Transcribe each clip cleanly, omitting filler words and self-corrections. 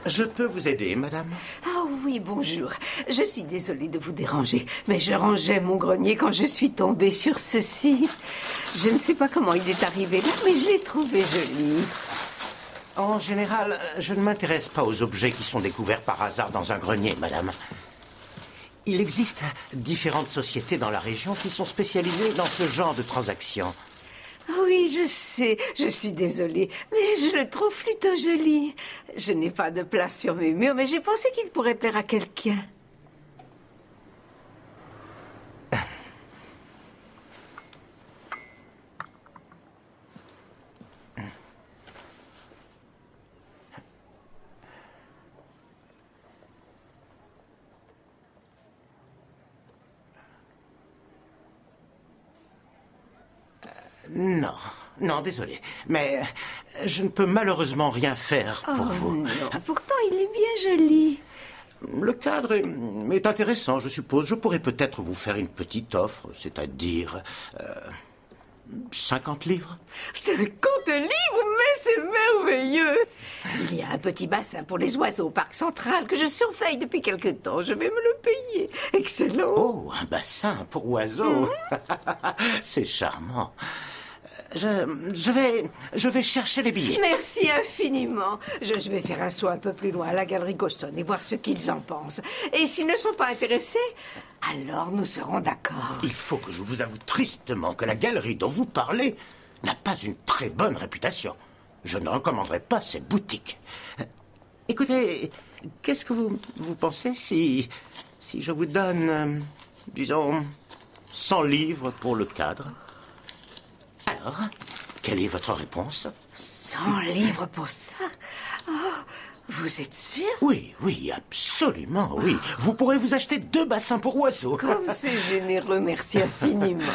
Je peux vous aider, madame? Ah oui, bonjour. Je suis désolée de vous déranger, mais je rangeais mon grenier quand je suis tombée sur ceci. Je ne sais pas comment il est arrivé là, mais je l'ai trouvé joli. En général, je ne m'intéresse pas aux objets qui sont découverts par hasard dans un grenier, madame. Il existe différentes sociétés dans la région qui sont spécialisées dans ce genre de transactions. Ah oui, je sais, je suis désolée, mais je le trouve plutôt joli. Je n'ai pas de place sur mes murs, mais j'ai pensé qu'il pourrait plaire à quelqu'un. Non, non, désolé. Mais je ne peux malheureusement rien faire pour vous. Non, pourtant il est bien joli. Le cadre est intéressant, je suppose. Je pourrais peut-être vous faire une petite offre, c'est-à-dire 50 livres. 50 livres, mais c'est merveilleux. Il y a un petit bassin pour les oiseaux au parc central que je surveille depuis quelque temps. Je vais me le payer. Excellent. Oh, un bassin pour oiseaux. C'est charmant. Je vais chercher les billets. Merci infiniment. Je vais faire un saut un peu plus loin à la galerie Goston et voir ce qu'ils en pensent. Et s'ils ne sont pas intéressés, alors nous serons d'accord. Il faut que je vous avoue tristement que la galerie dont vous parlez n'a pas une très bonne réputation. Je ne recommanderais pas cette boutique. Écoutez, qu'est-ce que vous pensez si je vous donne, disons, 100 livres pour le cadre? Alors, quelle est votre réponse? 100 livres pour ça? Oh, vous êtes sûr? Oui, oui, absolument, oui. Vous pourrez vous acheter 2 bassins pour oiseaux. Comme c'est généreux, merci infiniment.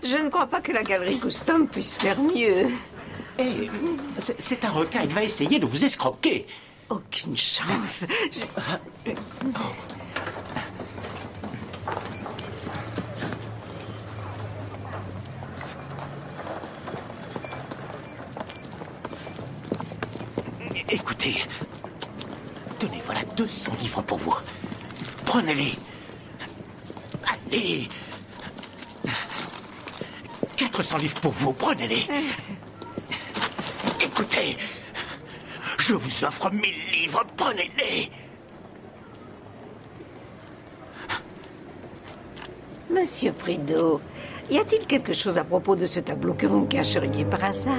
Je ne crois pas que la galerie Custom puisse faire mieux. Eh, c'est un requin, il va essayer de vous escroquer. Aucune chance. Écoutez, tenez, voilà 200 livres pour vous. Prenez-les. Allez. 400 livres pour vous, prenez-les. Écoutez, je vous offre 1000 livres, prenez-les. Monsieur Prideaux, y a-t-il quelque chose à propos de ce tableau que vous me cacheriez par hasard?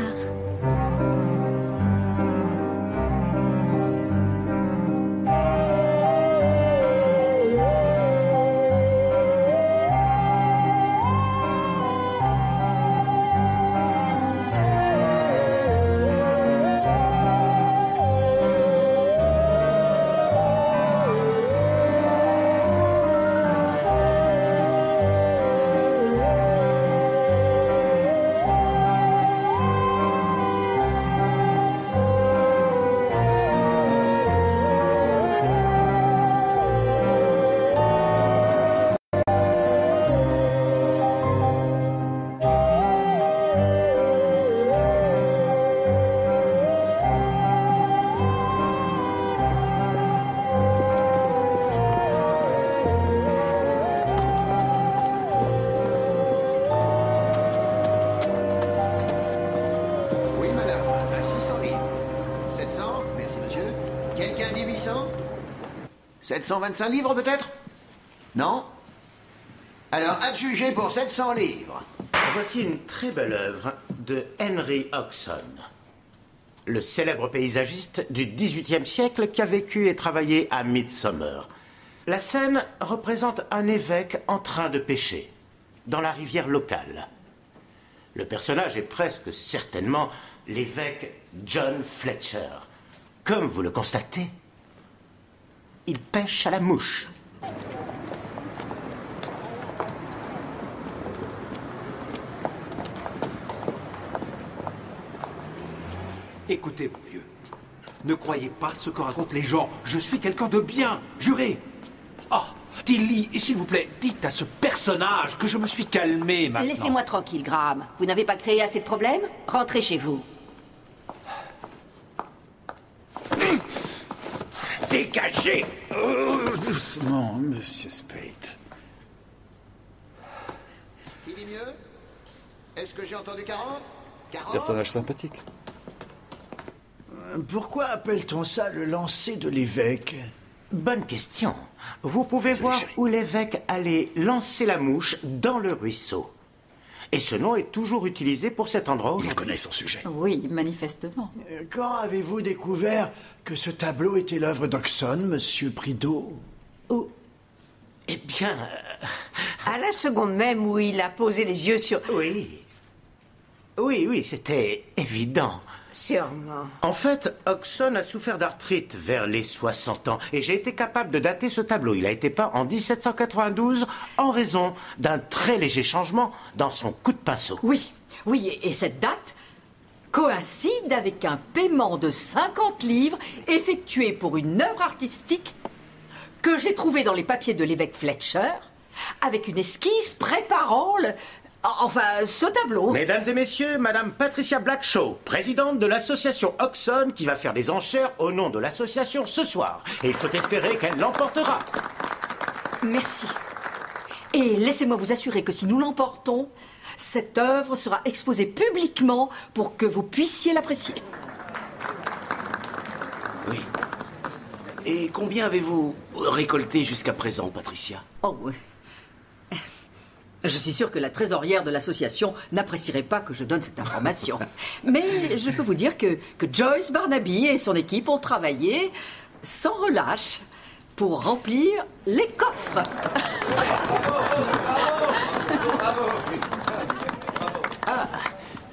Quelqu'un dit 800? 725 livres peut-être? Non? Alors, adjugé pour 700 livres. Voici une très belle œuvre de Henry Hodgson, le célèbre paysagiste du XVIIIe siècle qui a vécu et travaillé à Midsomer. La scène représente un évêque en train de pêcher dans la rivière locale. Le personnage est presque certainement l'évêque John Fletcher. Comme vous le constatez, il pêche à la mouche. Écoutez, mon vieux, ne croyez pas ce que racontent les gens. Je suis quelqu'un de bien, juré. Oh, Tilly, s'il vous plaît, dites à ce personnage que je me suis calmé maintenant. Laissez-moi tranquille, Graham. Vous n'avez pas créé assez de problèmes? Rentrez chez vous. Dégagez! Doucement, monsieur Spade. Qui dit mieux? Est-ce que j'ai entendu 40? 40? Personnage sympathique. Pourquoi appelle-t-on ça le lancer de l'évêque? Bonne question. Vous pouvez voir où l'évêque allait lancer la mouche dans le ruisseau. Et ce nom est toujours utilisé pour cet endroit aujourd'hui. Il connaît son sujet. Oui, manifestement. Quand avez-vous découvert que ce tableau était l'œuvre d'Oxon, monsieur Prideaux? Oh. Eh bien... À la seconde même où il a posé les yeux sur... Oui. Oui, c'était évident. Sûrement. En fait, Oxon a souffert d'arthrite vers les 60 ans et j'ai été capable de dater ce tableau. Il a été peint en 1792 en raison d'un très léger changement dans son coup de pinceau. Oui, et cette date coïncide avec un paiement de 50 livres effectué pour une œuvre artistique que j'ai trouvée dans les papiers de l'évêque Fletcher avec une esquisse préparant ce tableau. Mesdames et messieurs, Madame Patricia Blackshaw, présidente de l'association Oxon, qui va faire des enchères au nom de l'association ce soir. Et il faut espérer qu'elle l'emportera. Merci. Et laissez-moi vous assurer que si nous l'emportons, cette œuvre sera exposée publiquement pour que vous puissiez l'apprécier. Oui. Et combien avez-vous récolté jusqu'à présent, Patricia? Oh oui. Je suis sûre que la trésorière de l'association n'apprécierait pas que je donne cette information. Mais je peux vous dire que Joyce Barnaby et son équipe ont travaillé sans relâche pour remplir les coffres.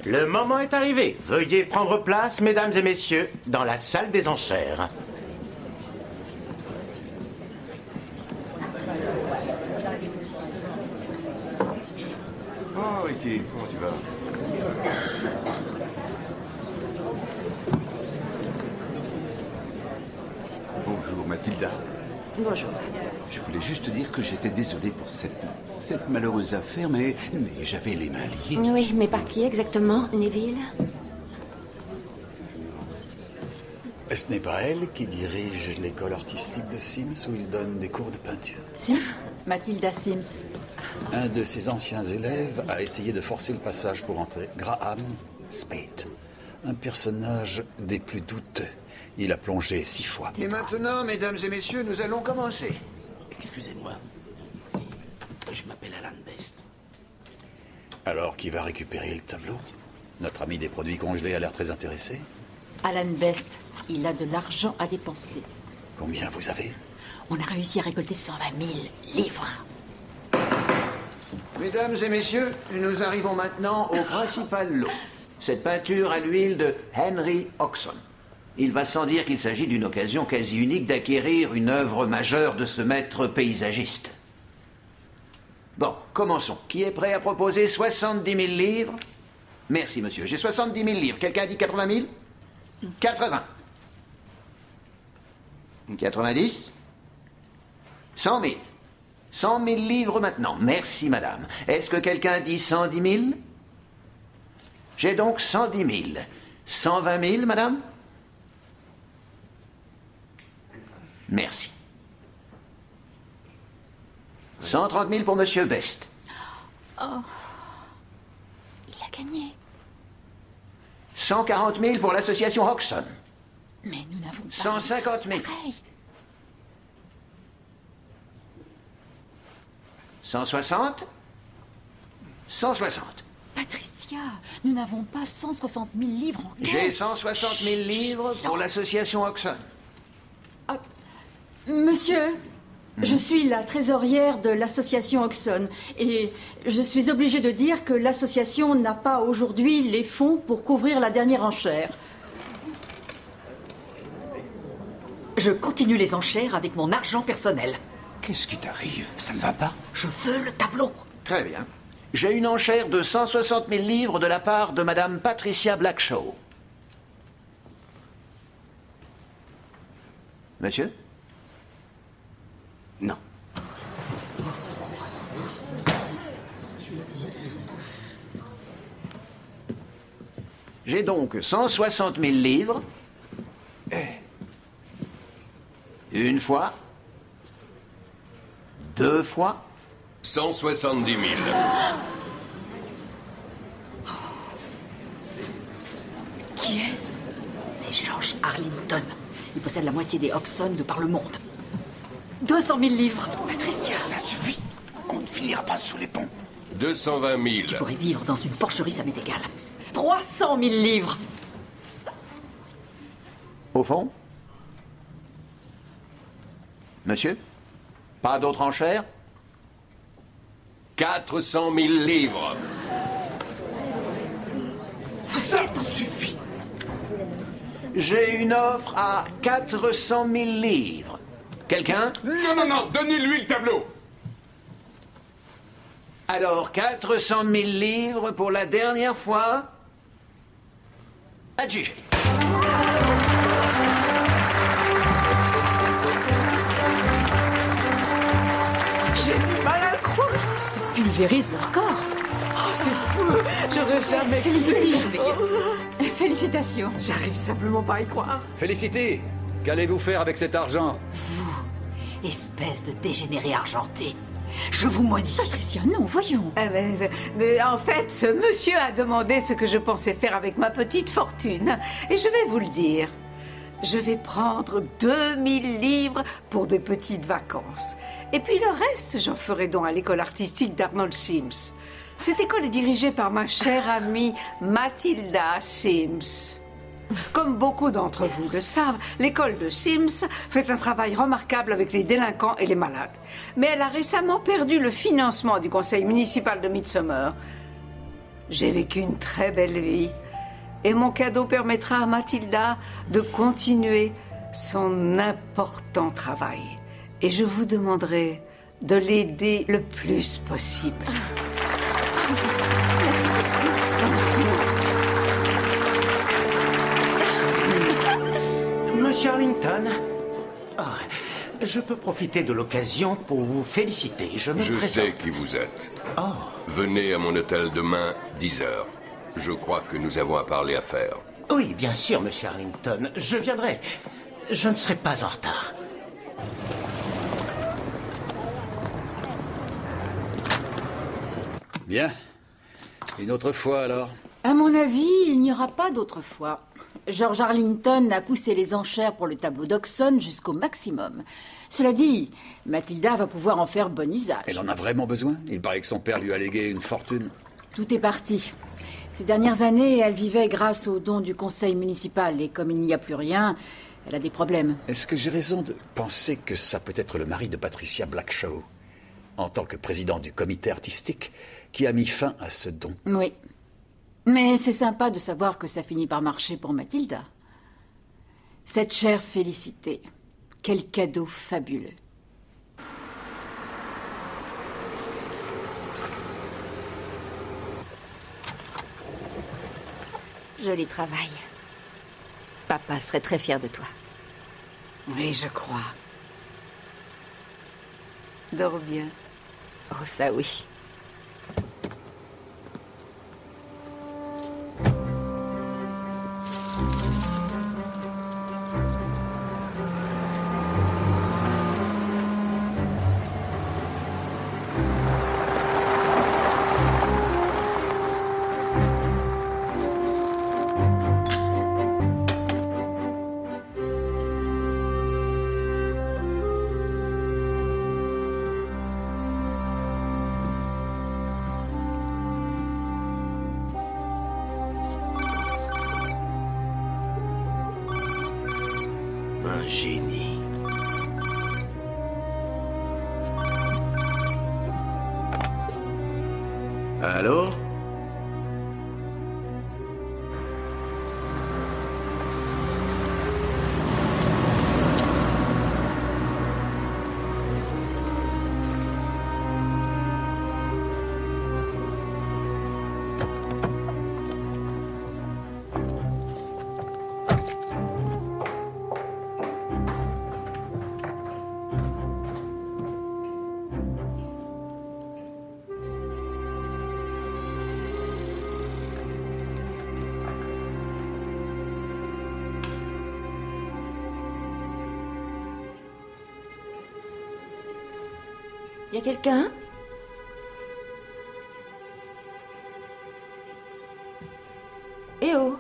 Le moment est arrivé. Veuillez prendre place, mesdames et messieurs, dans la salle des enchères. Oh, Ricky, comment tu vas? Bonjour, Mathilda. Bonjour. Je voulais juste dire que j'étais désolé pour cette malheureuse affaire, mais j'avais les mains liées. Oui, mais par qui exactement, Neville? Ce n'est pas elle qui dirige l'école artistique de Sims où il donne des cours de peinture. Si, Mathilda Sims. Un de ses anciens élèves a essayé de forcer le passage pour entrer. Graham Spade. Un personnage des plus douteux. Il a plongé 6 fois. Et maintenant, mesdames et messieurs, nous allons commencer. Excusez-moi. Je m'appelle Alan Best. Alors, qui va récupérer le tableau? Notre ami des produits congelés a l'air très intéressé. Alan Best, il a de l'argent à dépenser. Combien vous avez? On a réussi à récolter 120 000 livres. Mesdames et messieurs, nous arrivons maintenant au principal lot. Cette peinture à l'huile de Henry Oxon. Il va sans dire qu'il s'agit d'une occasion quasi unique d'acquérir une œuvre majeure de ce maître paysagiste. Bon, commençons. Qui est prêt à proposer 70 000 livres? Merci, monsieur. J'ai 70 000 livres. Quelqu'un dit 80 000? 80. 90? 100 000. 100 000 livres maintenant. Merci, madame. Est-ce que quelqu'un dit 110 000? J'ai donc 110 000. 120 000, madame? Merci. 130 000 pour monsieur Best. Oh. Il a gagné. 140 000 pour l'association Oxon. Mais nous n'avons pas... 150 000. Pareil. 160? 160. Patricia, nous n'avons pas 160 000 livres en caisse. J'ai 160 000 livres pour l'association Oxon. Monsieur, je suis la trésorière de l'association Oxon et je suis obligée de dire que l'association n'a pas aujourd'hui les fonds pour couvrir la dernière enchère. Je continue les enchères avec mon argent personnel. Qu'est-ce qui t'arrive? Ça ne va pas? Je veux le tableau. Très bien. J'ai une enchère de 160 000 livres de la part de madame Patricia Blackshaw. Monsieur? Non. J'ai donc 160 000 livres Une fois. 2 fois. 170 000. Qui est-ce? C'est George Arlington. Il possède la moitié des Oxon de par le monde. 200 000 livres. Patricia. Ça suffit. On ne finira pas sous les ponts. 220 000. Tu pourrais vivre dans une porcherie, ça m'est égal. 300 000 livres. Au fond? Monsieur? Pas d'autres enchères? 400 000 livres. Ça suffit. J'ai une offre à 400 000 livres. Quelqu'un? Non, non, non, donnez-lui le tableau. Alors, 400 000 livres pour la dernière fois? Adjugé. J'ai du mal à le croire. Ça pulvérise le record. Oh, c'est fou. J'aurais jamais cru. Félicitations. J'arrive simplement pas à y croire. Félicité. Qu'allez-vous faire avec cet argent? Vous, espèce de dégénéré argenté. Je vous maudis. Patricia, non, voyons. En fait, ce monsieur a demandé ce que je pensais faire avec ma petite fortune. Et je vais vous le dire. Je vais prendre 2000 livres pour de petites vacances. Et puis le reste, j'en ferai don à l'école artistique d'Arnold Sims. Cette école est dirigée par ma chère amie Mathilda Sims. Comme beaucoup d'entre vous le savent, l'école de Sims fait un travail remarquable avec les délinquants et les malades. Mais elle a récemment perdu le financement du conseil municipal de Midsomer. J'ai vécu une très belle vie. Et mon cadeau permettra à Mathilda de continuer son important travail. Et je vous demanderai de l'aider le plus possible. Monsieur Arlington, je peux profiter de l'occasion pour vous féliciter. Je sais qui vous êtes. Oh. Venez à mon hôtel demain, 10 heures. Je crois que nous avons un parler à faire. Oui, bien sûr, monsieur Arlington. Je viendrai. Je ne serai pas en retard. Bien. Une autre fois, alors? À mon avis, il n'y aura pas d'autre fois. George Arlington a poussé les enchères pour le tableau d'Oxon jusqu'au maximum. Cela dit, Mathilda va pouvoir en faire bon usage. Elle en a vraiment besoin? Il paraît que son père lui a légué une fortune. Tout est parti. Ces dernières années, elle vivait grâce aux dons du conseil municipal. Et comme il n'y a plus rien, elle a des problèmes. Est-ce que j'ai raison de penser que ça peut être le mari de Patricia Blackshaw, en tant que président du comité artistique, qui a mis fin à ce don? Oui. Mais c'est sympa de savoir que ça finit par marcher pour Mathilda. Cette chère Félicité. Quel cadeau fabuleux. Joli travail. Papa serait très fier de toi. Oui, je crois. Dors bien. Oh, ça oui. Un génie. Allô? Y a quelqu'un? Eh oh!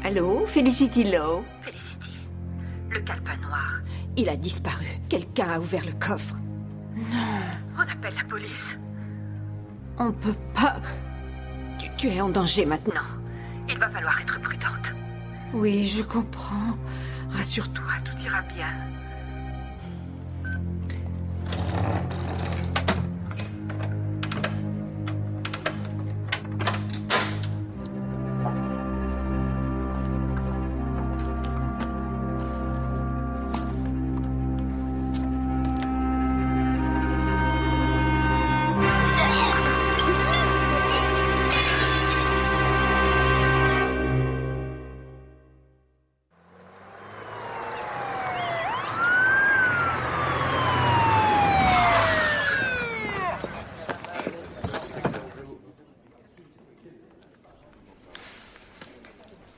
Allô, Felicity Lowe? Felicity, le calepin noir, il a disparu. Quelqu'un a ouvert le coffre. Non. On appelle la police. On peut pas... Tu es en danger maintenant. Il va falloir être prudente. Oui, je comprends. Rassure-toi, tout ira bien.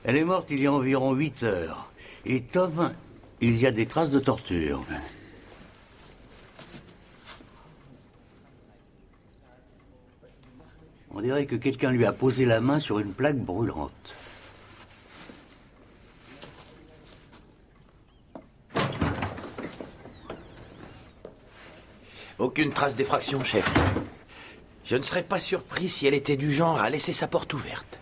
Elle est morte il y a environ 8 heures. Et Tom, il y a des traces de torture. On dirait que quelqu'un lui a posé la main sur une plaque brûlante. Aucune trace d'effraction, chef. Je ne serais pas surpris si elle était du genre à laisser sa porte ouverte.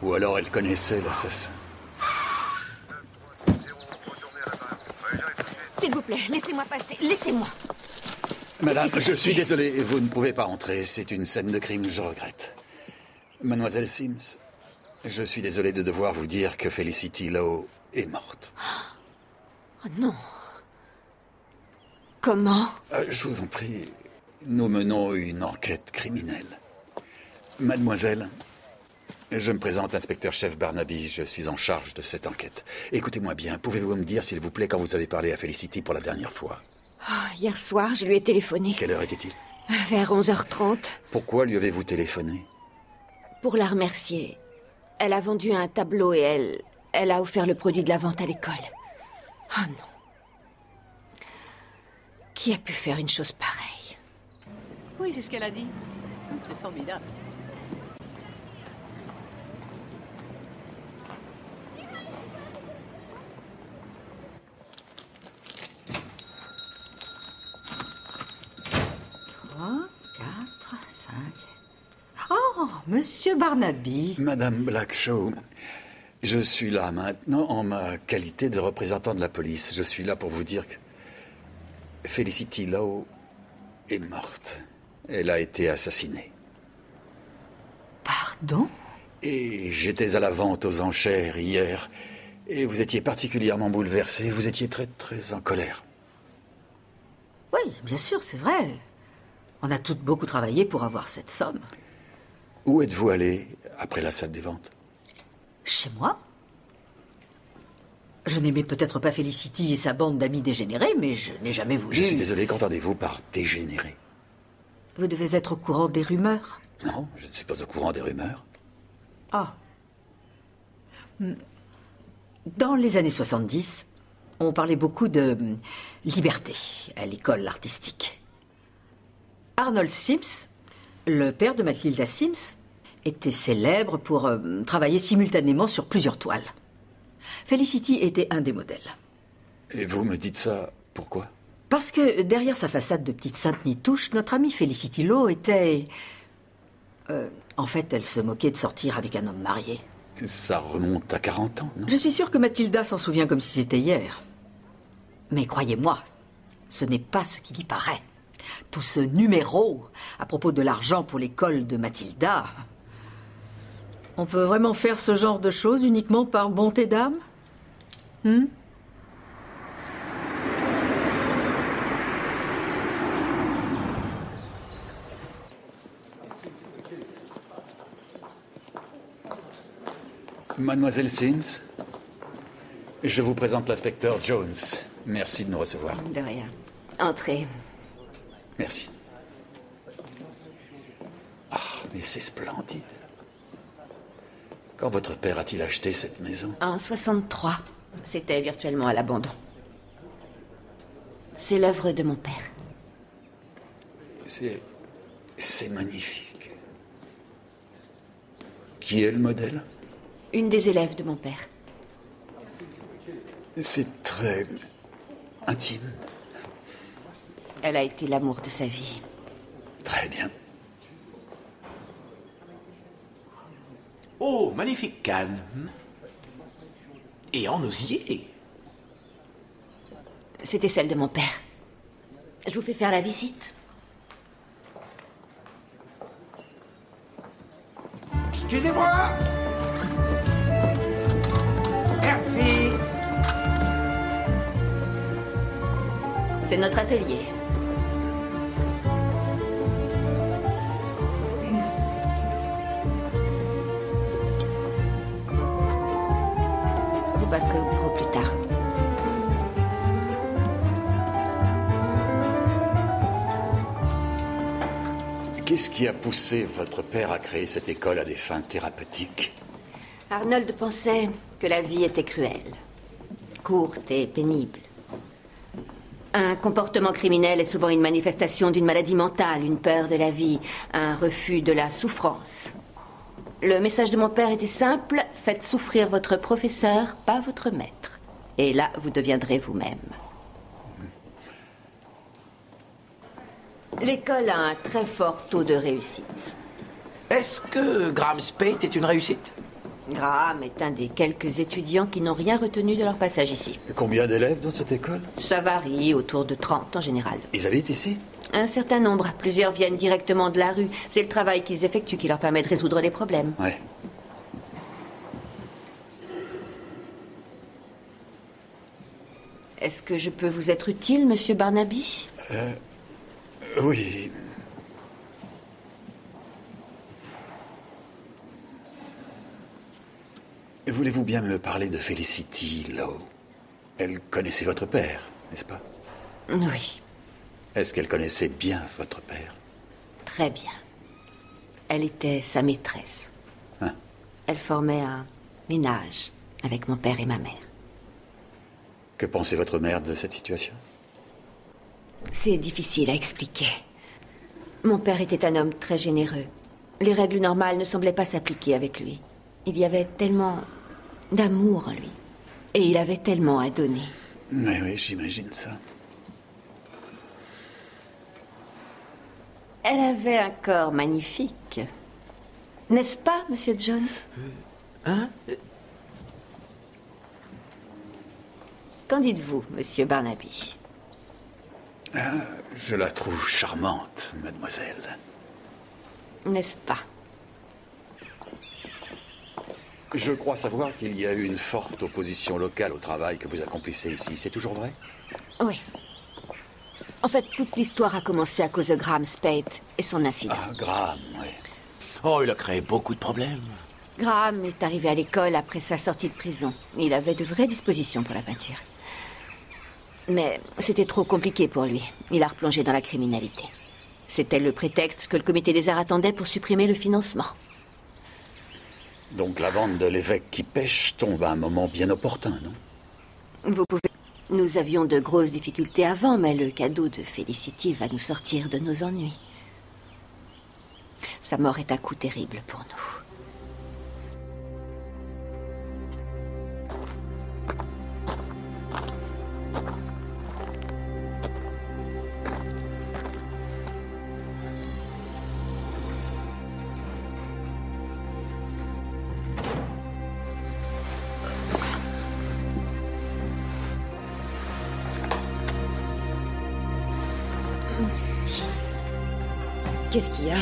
Ou alors elle connaissait l'assassin. S'il vous plaît, laissez-moi passer. Laissez-moi. Madame, je suis désolé, vous ne pouvez pas entrer. C'est une scène de crime, je regrette. Mademoiselle Sims, je suis désolé de devoir vous dire que Felicity Lowe est morte. Oh non. Comment? Je vous en prie, nous menons une enquête criminelle. Mademoiselle, je me présente, inspecteur-chef Barnaby, je suis en charge de cette enquête. Écoutez-moi bien, pouvez-vous me dire, s'il vous plaît, quand vous avez parlé à Felicity pour la dernière fois? Hier soir, je lui ai téléphoné. Quelle heure était-il? Vers 11h30. Pourquoi lui avez-vous téléphoné? Pour la remercier. Elle a vendu un tableau et elle a offert le produit de la vente à l'école. Ah non. Qui a pu faire une chose pareille? Oui, c'est ce qu'elle a dit. C'est formidable. Oh, Monsieur Barnaby. Madame Blackshaw, je suis là maintenant en ma qualité de représentant de la police. Je suis là pour vous dire que Felicity Lowe est morte. Elle a été assassinée. Pardon? Et j'étais à la vente aux enchères hier. Et vous étiez particulièrement bouleversé. Vous étiez très, très en colère. Oui, bien sûr, c'est vrai. On a toutes beaucoup travaillé pour avoir cette somme. Où êtes-vous allé après la salle des ventes? Chez moi? Je n'aimais peut-être pas Felicity et sa bande d'amis dégénérés, mais je n'ai jamais voulu... Je suis désolé, qu'entendez-vous par dégénéré? Vous devez être au courant des rumeurs. Non, je ne suis pas au courant des rumeurs. Ah. Dans les années 70, on parlait beaucoup de liberté à l'école artistique. Arnold Sims, le père de Mathilda Sims, était célèbre pour travailler simultanément sur plusieurs toiles. Felicity était un des modèles. Et vous me dites ça, pourquoi? Parce que derrière sa façade de petite sainte nitouche, notre amie Felicity Lowe était... en fait, elle se moquait de sortir avec un homme marié. Ça remonte à 40 ans, non? Je suis sûre que Mathilda s'en souvient comme si c'était hier. Mais croyez-moi, ce n'est pas ce qu'il y paraît. Tout ce numéro à propos de l'argent pour l'école de Mathilda... On peut vraiment faire ce genre de choses uniquement par bonté d'âme? Mademoiselle Sims, je vous présente l'inspecteur Jones. Merci de nous recevoir. De rien. Entrez. Merci. Ah, mais c'est splendide. Quand votre père a-t-il acheté cette maison? En 63. C'était virtuellement à l'abandon. C'est l'œuvre de mon père. C'est magnifique. Qui est le modèle? Une des élèves de mon père. C'est très intime. Elle a été l'amour de sa vie. Très bien. Oh, magnifique canne. Et en osier. C'était celle de mon père. Je vous fais faire la visite. Excusez-moi. Merci. C'est notre atelier. Vous passerez au bureau plus tard. Qu'est-ce qui a poussé votre père à créer cette école à des fins thérapeutiques? Arnold pensait que la vie était cruelle, courte et pénible. Un comportement criminel est souvent une manifestation d'une maladie mentale, une peur de la vie, un refus de la souffrance. Le message de mon père était simple: faites souffrir votre professeur, pas votre maître. Et là, vous deviendrez vous-même. L'école a un très fort taux de réussite. Est-ce que Graham Spate est une réussite? Graham est un des quelques étudiants qui n'ont rien retenu de leur passage ici. Et combien d'élèves dans cette école? Ça varie, autour de 30 en général. Ils habitent ici? Un certain nombre. Plusieurs viennent directement de la rue. C'est le travail qu'ils effectuent qui leur permet de résoudre les problèmes. Ouais. Est-ce que je peux vous être utile, monsieur Barnaby? Oui. Voulez-vous bien me parler de Felicity Lowe? Elle connaissait votre père, n'est-ce pas? Oui. Est-ce qu'elle connaissait bien votre père? Très bien. Elle était sa maîtresse. Hein? Elle formait un ménage avec mon père et ma mère. Que pensait votre mère de cette situation? C'est difficile à expliquer. Mon père était un homme très généreux. Les règles normales ne semblaient pas s'appliquer avec lui. Il y avait tellement d'amour en lui. Et il avait tellement à donner. Oui, j'imagine ça. Elle avait un corps magnifique. N'est-ce pas, monsieur Jones? Hein? Qu'en dites-vous, monsieur Barnaby? Ah, je la trouve charmante, mademoiselle. N'est-ce pas? Je crois savoir qu'il y a eu une forte opposition locale au travail que vous accomplissez ici. C'est toujours vrai? Oui. En fait, toute l'histoire a commencé à cause de Graham Spate et son incident. Ah, Graham, oui. Oh, il a créé beaucoup de problèmes. Graham est arrivé à l'école après sa sortie de prison. Il avait de vraies dispositions pour la peinture. Mais c'était trop compliqué pour lui. Il a replongé dans la criminalité. C'était le prétexte que le comité des arts attendait pour supprimer le financement. Donc la bande de l'évêque qui pêche tombe à un moment bien opportun, non? Vous pouvez... Nous avions de grosses difficultés avant, mais le cadeau de Felicity va nous sortir de nos ennuis. Sa mort est un coup terrible pour nous. Qu'est-ce qu'il y a?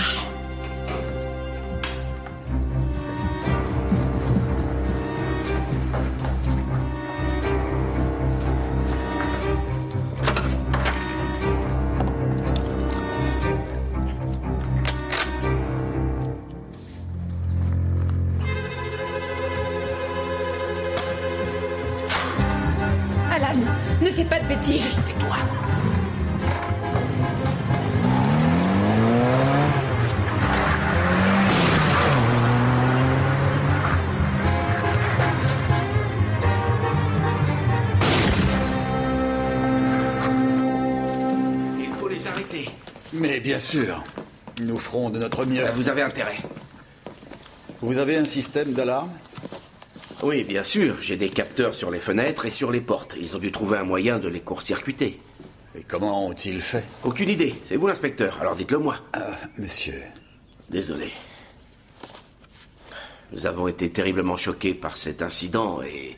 Alan, ne fais pas de bêtises. Tais-toi. Il faut les arrêter. Mais bien sûr, nous ferons de notre mieux. Vous avez intérêt. Vous avez un système d'alarme? Oui, bien sûr. J'ai des capteurs sur les fenêtres et sur les portes. Ils ont dû trouver un moyen de les court-circuiter. Et comment ont-ils fait? Aucune idée. C'est vous l'inspecteur, alors dites-le moi. Monsieur. Désolé. Nous avons été terriblement choqués par cet incident et...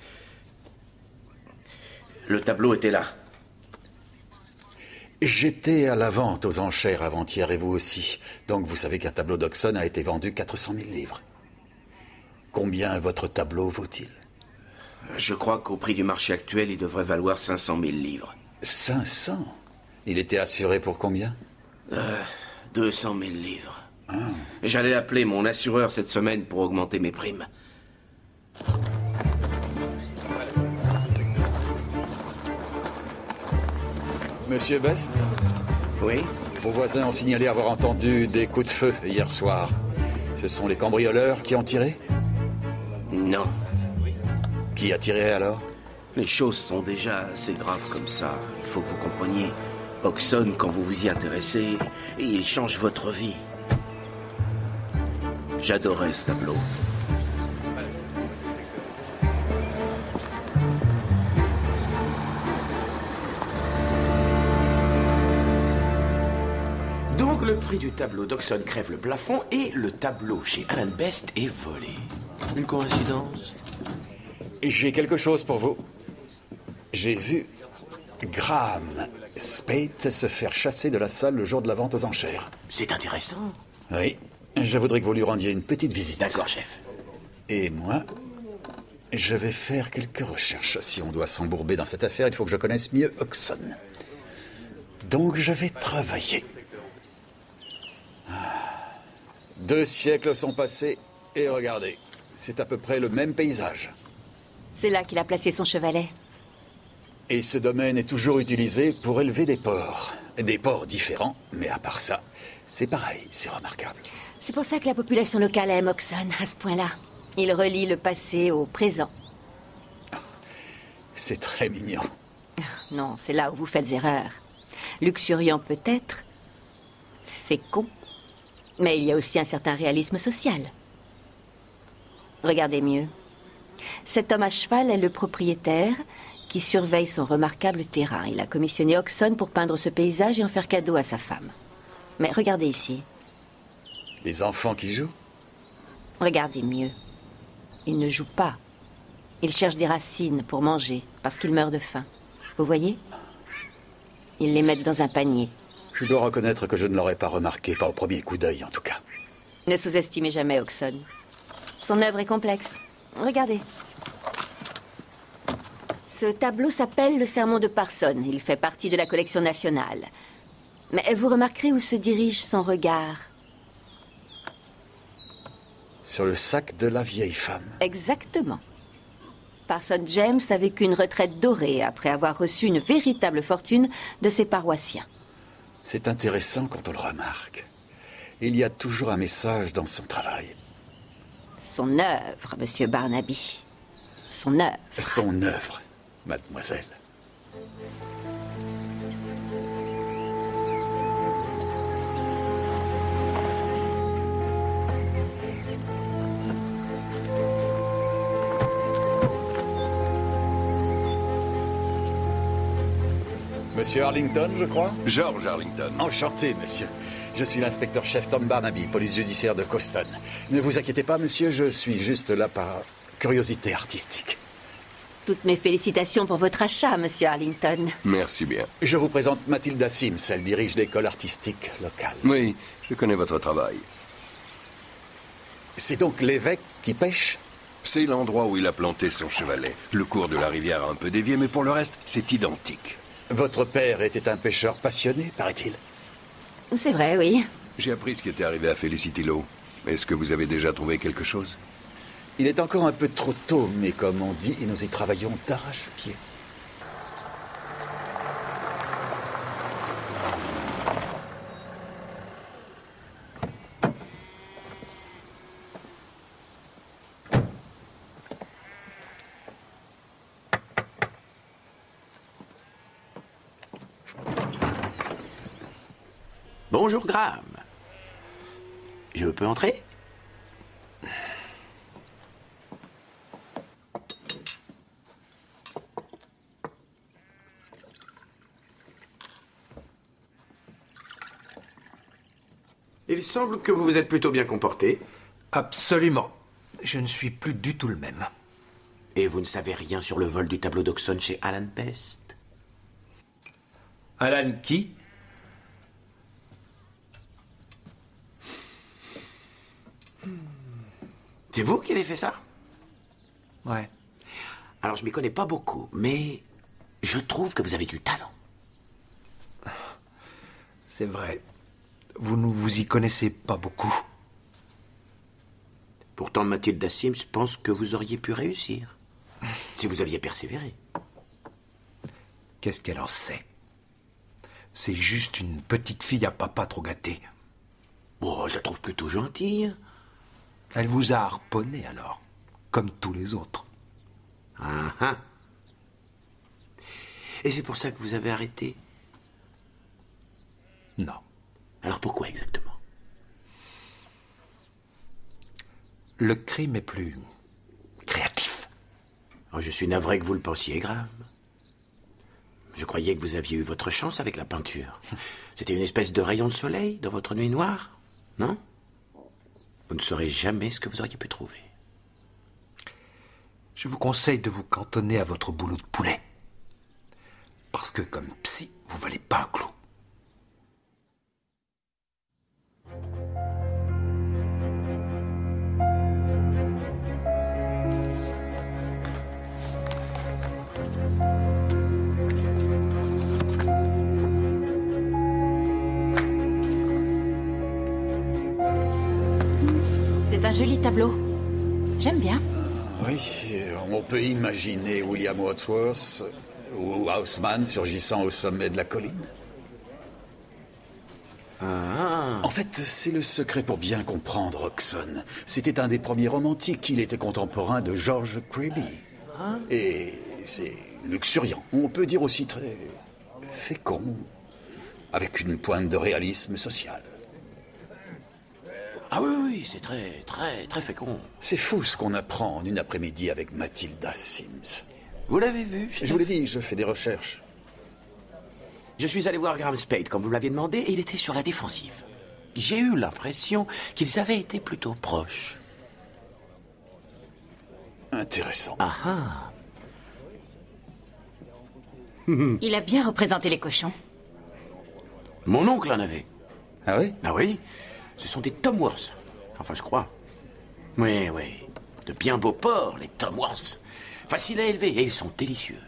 Le tableau était là. J'étais à la vente aux enchères avant-hier et vous aussi. Donc vous savez qu'un tableau d'Oxon a été vendu 400 000 livres. Combien votre tableau vaut-il? Je crois qu'au prix du marché actuel, il devrait valoir 500 000 livres. 500? Il était assuré pour combien? 200 000 livres. J'allais appeler mon assureur cette semaine pour augmenter mes primes. Monsieur Best? Oui? Vos voisins ont signalé avoir entendu des coups de feu hier soir. Ce sont les cambrioleurs qui ont tiré? Non. Qui a tiré alors? Les choses sont déjà assez graves comme ça. Il faut que vous compreniez. Oxon, quand vous vous y intéressez, il change votre vie. J'adorais ce tableau. Donc le prix du tableau d'Oxon crève le plafond et le tableau chez Alan Best est volé. Une coïncidence? J'ai quelque chose pour vous. J'ai vu Graham Spate se faire chasser de la salle le jour de la vente aux enchères. C'est intéressant. Oui. Je voudrais que vous lui rendiez une petite visite. D'accord, chef. Et moi, je vais faire quelques recherches. Si on doit s'embourber dans cette affaire, il faut que je connaisse mieux Oxon. Donc je vais travailler. 2 siècles sont passés et regardez, c'est à peu près le même paysage. C'est là qu'il a placé son chevalet. Et ce domaine est toujours utilisé pour élever des porcs. Des porcs différents, mais à part ça, c'est pareil, c'est remarquable. C'est pour ça que la population locale aime Oxon à ce point-là. Il relie le passé au présent. C'est très mignon. Non, c'est là où vous faites erreur. Luxuriant peut-être, fécond, mais il y a aussi un certain réalisme social. Regardez mieux. Cet homme à cheval est le propriétaire qui surveille son remarquable terrain. Il a commissionné Oxon pour peindre ce paysage et en faire cadeau à sa femme. Mais regardez ici. Des enfants qui jouent? Regardez mieux. Ils ne jouent pas. Ils cherchent des racines pour manger, parce qu'ils meurent de faim. Vous voyez? Ils les mettent dans un panier. Je dois reconnaître que je ne l'aurais pas remarqué, pas au premier coup d'œil en tout cas. Ne sous-estimez jamais Oxon. Son œuvre est complexe. Regardez. Ce tableau s'appelle le Sermon de Parson. Il fait partie de la collection nationale. Mais vous remarquerez où se dirige son regard. Sur le sac de la vieille femme. Exactement. Parson James a vécu une retraite dorée après avoir reçu une véritable fortune de ses paroissiens. C'est intéressant quand on le remarque. Il y a toujours un message dans son travail. Son œuvre, monsieur Barnaby. Son œuvre. Son œuvre, mademoiselle. Monsieur Arlington, je crois? George Arlington. Enchanté, monsieur. Je suis l'inspecteur-chef Tom Barnaby, police judiciaire de Coston. Ne vous inquiétez pas, monsieur, je suis juste là par curiosité artistique. Toutes mes félicitations pour votre achat, monsieur Arlington. Merci bien. Je vous présente Mathilda Sims, elle dirige l'école artistique locale. Oui, je connais votre travail. C'est donc l'évêque qui pêche? C'est l'endroit où il a planté son chevalet. Le cours de la rivière a un peu dévié, mais pour le reste, c'est identique. Votre père était un pêcheur passionné, paraît-il? C'est vrai, oui. J'ai appris ce qui était arrivé à Felicity Lowe. Est-ce que vous avez déjà trouvé quelque chose? Il est encore un peu trop tôt, mais comme on dit, nous y travaillons d'arrache-pied. Bonjour, Graham. Je peux entrer? Il semble que vous vous êtes plutôt bien comporté. Absolument. Je ne suis plus du tout le même. Et vous ne savez rien sur le vol du tableau d'Oxon chez Alan Pest? Alan qui? C'est vous qui avez fait ça? Ouais. Alors, je m'y connais pas beaucoup, mais je trouve que vous avez du talent. C'est vrai. Vous ne vous y connaissez pas beaucoup. Pourtant, Mathilda Sims pense que vous auriez pu réussir. Si vous aviez persévéré. Qu'est-ce qu'elle en sait? C'est juste une petite fille à papa trop gâté. Oh, je la trouve plutôt gentille. Elle vous a harponné alors, comme tous les autres. Ah ah. Et c'est pour ça que vous avez arrêté? Non. Alors pourquoi exactement? Le crime est plus créatif. Oh, je suis navré que vous le pensiez, Graham. Je croyais que vous aviez eu votre chance avec la peinture. C'était une espèce de rayon de soleil dans votre nuit noire, non? Vous ne saurez jamais ce que vous auriez pu trouver. Je vous conseille de vous cantonner à votre boulot de poulet. Parce que comme psy, vous valez pas un clou. C'est un joli tableau. J'aime bien. Oui, on peut imaginer William Wordsworth ou Haussmann surgissant au sommet de la colline. En fait, c'est le secret pour bien comprendre Oxon. C'était un des premiers romantiques. Il était contemporain de George Creevey. Et c'est luxuriant. On peut dire aussi très fécond, avec une pointe de réalisme social. Ah oui, c'est très fécond. C'est fou ce qu'on apprend en une après-midi avec Mathilda Sims. Vous l'avez vu? Je vous l'ai dit, je fais des recherches. Je suis allé voir Graham Spade, comme vous me l'aviez demandé, et il était sur la défensive. J'ai eu l'impression qu'ils avaient été plutôt proches. Intéressant. Ah ah. Il a bien représenté les cochons. Mon oncle en avait. Ah oui? Ah oui. Ce sont des Tomworth. Enfin, je crois. Oui. De bien beaux porcs, les Tomworth. Faciles à élever, et ils sont délicieux.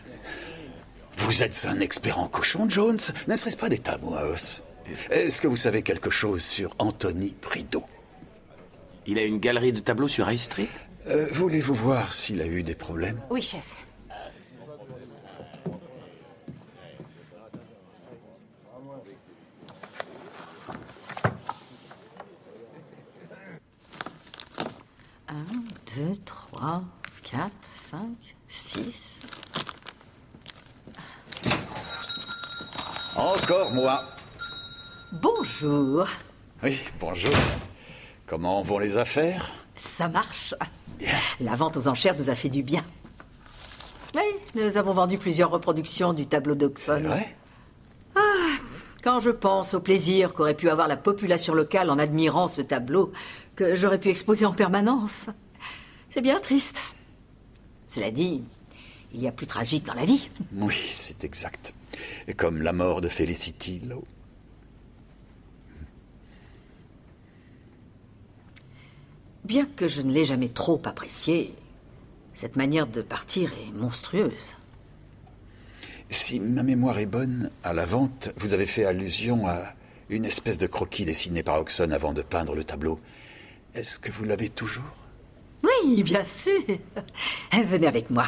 Vous êtes un expert en cochons, Jones. Ne serait-ce pas des Tamworth? Est-ce que vous savez quelque chose sur Anthony Prideaux? Il a une galerie de tableaux sur High Street? Voulez-vous voir s'il a eu des problèmes? Oui, chef. Un, 2, 3, 4, 5, 6... Encore moi. Bonjour. Oui, bonjour. Comment vont les affaires? Ça marche. La vente aux enchères nous a fait du bien. Oui, nous avons vendu plusieurs reproductions du tableau d'Oxon. C'est vrai? Quand je pense au plaisir qu'aurait pu avoir la population locale en admirant ce tableau, que j'aurais pu exposer en permanence, c'est bien triste. Cela dit, Il y a plus tragique dans la vie. Oui, c'est exact. Et comme la mort de Felicity Lowe. Bien que je ne l'ai jamais trop appréciée, cette manière de partir est monstrueuse. Si ma mémoire est bonne, à la vente, vous avez fait allusion à une espèce de croquis dessiné par Oxon avant de peindre le tableau. Est-ce que vous l'avez toujours? Oui, bien sûr. Venez avec moi.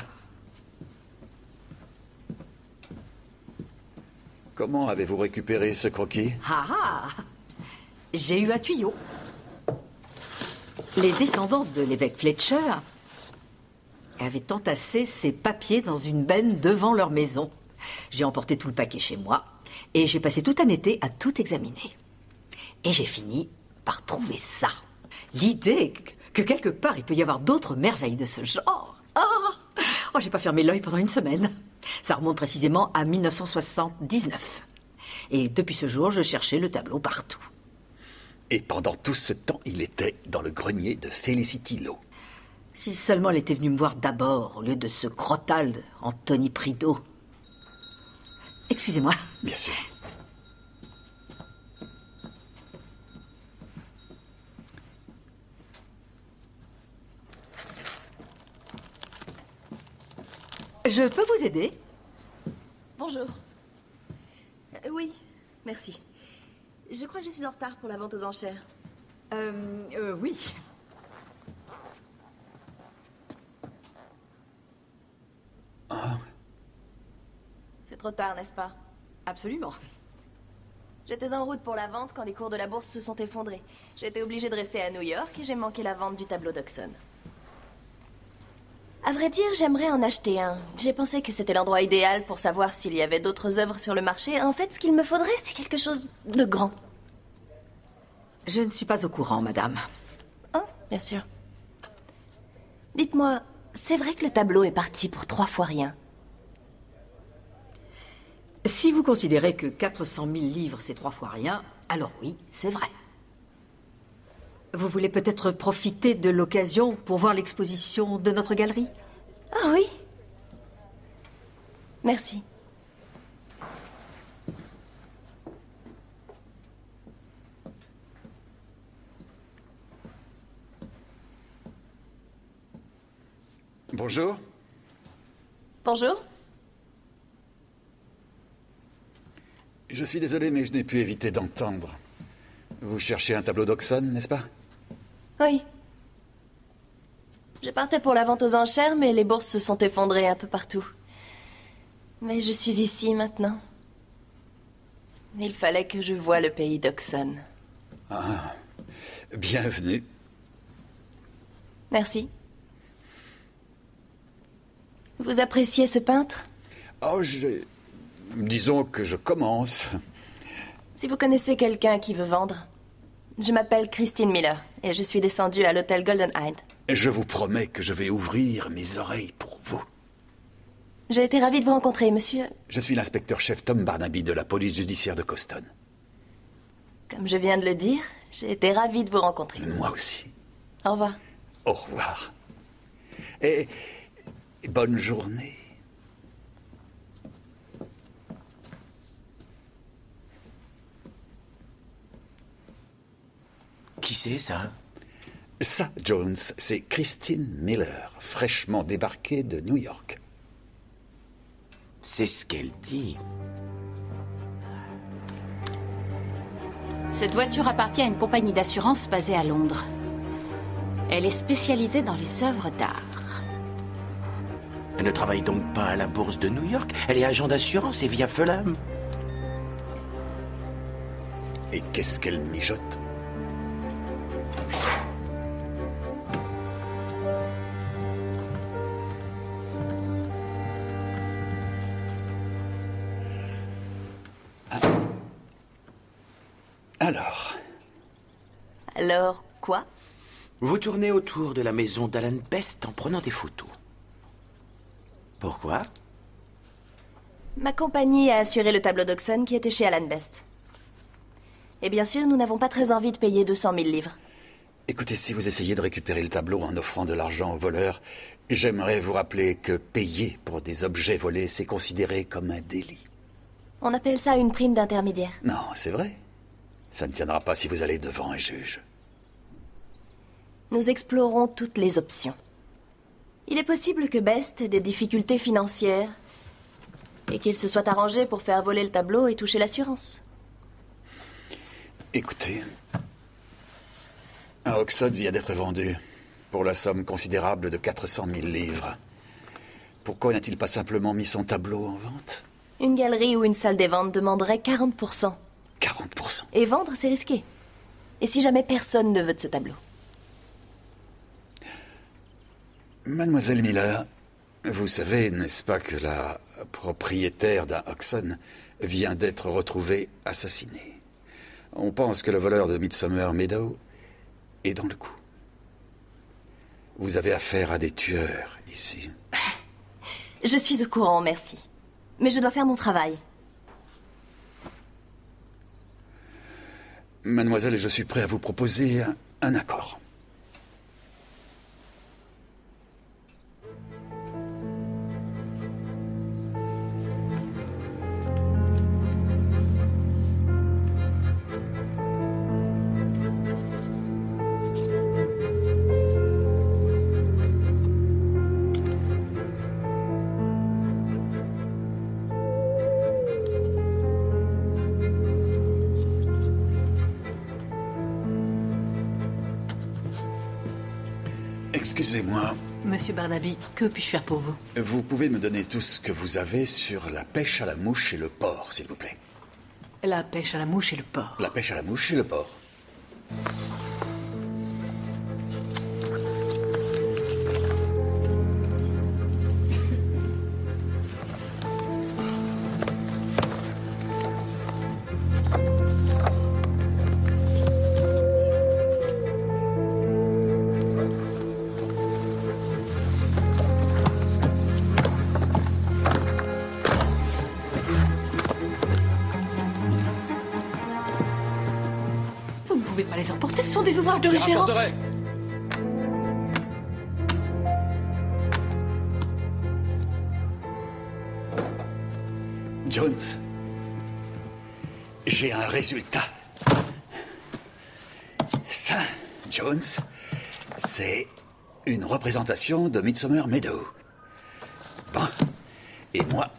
Comment avez-vous récupéré ce croquis? Ah, j'ai eu un tuyau. Les descendants de l'évêque Fletcher avaient entassé ces papiers dans une benne devant leur maison. J'ai emporté tout le paquet chez moi et j'ai passé tout un été à tout examiner. Et j'ai fini par trouver ça. L'idée que quelque part il peut y avoir d'autres merveilles de ce genre. Oh, j'ai pas fermé l'œil pendant une semaine. Ça remonte précisément à 1979. Et depuis ce jour, je cherchais le tableau partout. Et pendant tout ce temps, il était dans le grenier de Felicity Lowe. Si seulement elle était venue me voir d'abord, au lieu de ce crottal Anthony Prideaux. Excusez-moi. Bien sûr. Je peux vous aider? Bonjour. Oui, merci. Je crois que je suis en retard pour la vente aux enchères. Oui. C'est trop tard, n'est-ce pas? Absolument. J'étais en route pour la vente quand les cours de la bourse se sont effondrés. J'ai été obligée de rester à New York et j'ai manqué la vente du tableau d'Oxon. À vrai dire, j'aimerais en acheter un. J'ai pensé que c'était l'endroit idéal pour savoir s'il y avait d'autres œuvres sur le marché. En fait, ce qu'il me faudrait, c'est quelque chose de grand. Je ne suis pas au courant, madame. Oh, bien sûr. Dites-moi, c'est vrai que le tableau est parti pour 3 fois rien? Si vous considérez que 400 000 livres, c'est 3 fois rien, alors oui, c'est vrai. Vous voulez peut-être profiter de l'occasion pour voir l'exposition de notre galerie? Ah oui. Merci. Bonjour. Bonjour. Je suis désolé, mais je n'ai pu éviter d'entendre. Vous cherchez un tableau d'Oxon, n'est-ce pas? Oui. Je partais pour la vente aux enchères, mais les bourses se sont effondrées un peu partout. Mais je suis ici maintenant. Il fallait que je voie le pays d'Oxon. Ah, bienvenue. Merci. Vous appréciez ce peintre? Oh, disons que je commence. Si vous connaissez quelqu'un qui veut vendre, je m'appelle Christine Miller et je suis descendue à l'hôtel Golden Hind. Je vous promets que je vais ouvrir mes oreilles pour vous. J'ai été ravie de vous rencontrer, monsieur. Je suis l'inspecteur-chef Tom Barnaby de la police judiciaire de Coston. Comme je viens de le dire, j'ai été ravie de vous rencontrer. Moi aussi. Au revoir. Au revoir. Et bonne journée. Qui c'est, ça? Ça, Jones, c'est Christine Miller, fraîchement débarquée de New York. C'est ce qu'elle dit. Cette voiture appartient à une compagnie d'assurance basée à Londres. Elle est spécialisée dans les œuvres d'art. Elle ne travaille donc pas à la bourse de New York. Elle est agent d'assurance et via Fulham. Et qu'est-ce qu'elle mijote? Alors, quoi? Vous tournez autour de la maison d'Alan Best en prenant des photos. Pourquoi? Ma compagnie a assuré le tableau d'Oxon qui était chez Alan Best. Et bien sûr, nous n'avons pas très envie de payer 200 000 livres. Écoutez, si vous essayez de récupérer le tableau en offrant de l'argent aux voleurs, j'aimerais vous rappeler que payer pour des objets volés, c'est considéré comme un délit. On appelle ça une prime d'intermédiaire. Non, c'est vrai. Ça ne tiendra pas si vous allez devant un juge. Nous explorons toutes les options. Il est possible que Best ait des difficultés financières et qu'il se soit arrangé pour faire voler le tableau et toucher l'assurance. Écoutez, un Oxford vient d'être vendu pour la somme considérable de 400 000 livres. Pourquoi n'a-t-il pas simplement mis son tableau en vente? Une galerie ou une salle des ventes demanderait 40%. 40%? Et vendre, c'est risqué. Et si jamais personne ne veut de ce tableau? Mademoiselle Miller, vous savez, n'est-ce pas, que la propriétaire d'un Oxon vient d'être retrouvée assassinée? On pense que le voleur de Midsummer Meadow est dans le coup. Vous avez affaire à des tueurs ici. Je suis au courant, merci. Mais je dois faire mon travail. Mademoiselle, je suis prêt à vous proposer un accord. Excusez-moi. Monsieur Barnaby, que puis-je faire pour vous? Vous pouvez me donner tout ce que vous avez sur la pêche à la mouche et le porc, s'il vous plaît? La pêche à la mouche et le porc. La pêche à la mouche et le porc. Les emporter, ce sont des ouvrages de référence. Jones, j'ai un résultat. Ça, Jones, c'est une représentation de Midsummer Meadow. Bon, et moi,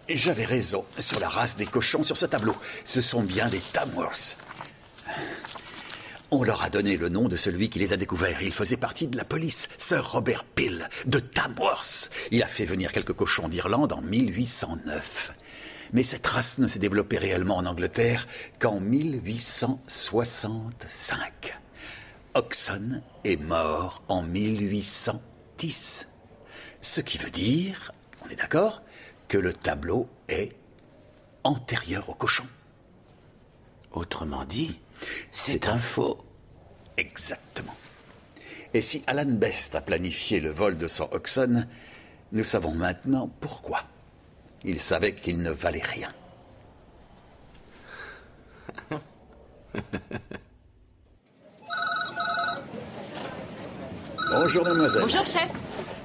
j'avais raison sur la race des cochons sur ce tableau. Ce sont bien des Tamworth. On leur a donné le nom de celui qui les a découverts. Il faisait partie de la police, Sir Robert Peel, de Tamworth. Il a fait venir quelques cochons d'Irlande en 1809. Mais cette race ne s'est développée réellement en Angleterre qu'en 1865. Oxon est mort en 1810. Ce qui veut dire, on est d'accord, que le tableau est antérieur au cochon. Autrement dit, c'est un faux. Exactement. Et si Alan Best a planifié le vol de son Oxon, nous savons maintenant pourquoi. Il savait qu'il ne valait rien. Bonjour, mademoiselle. Bonjour, chef.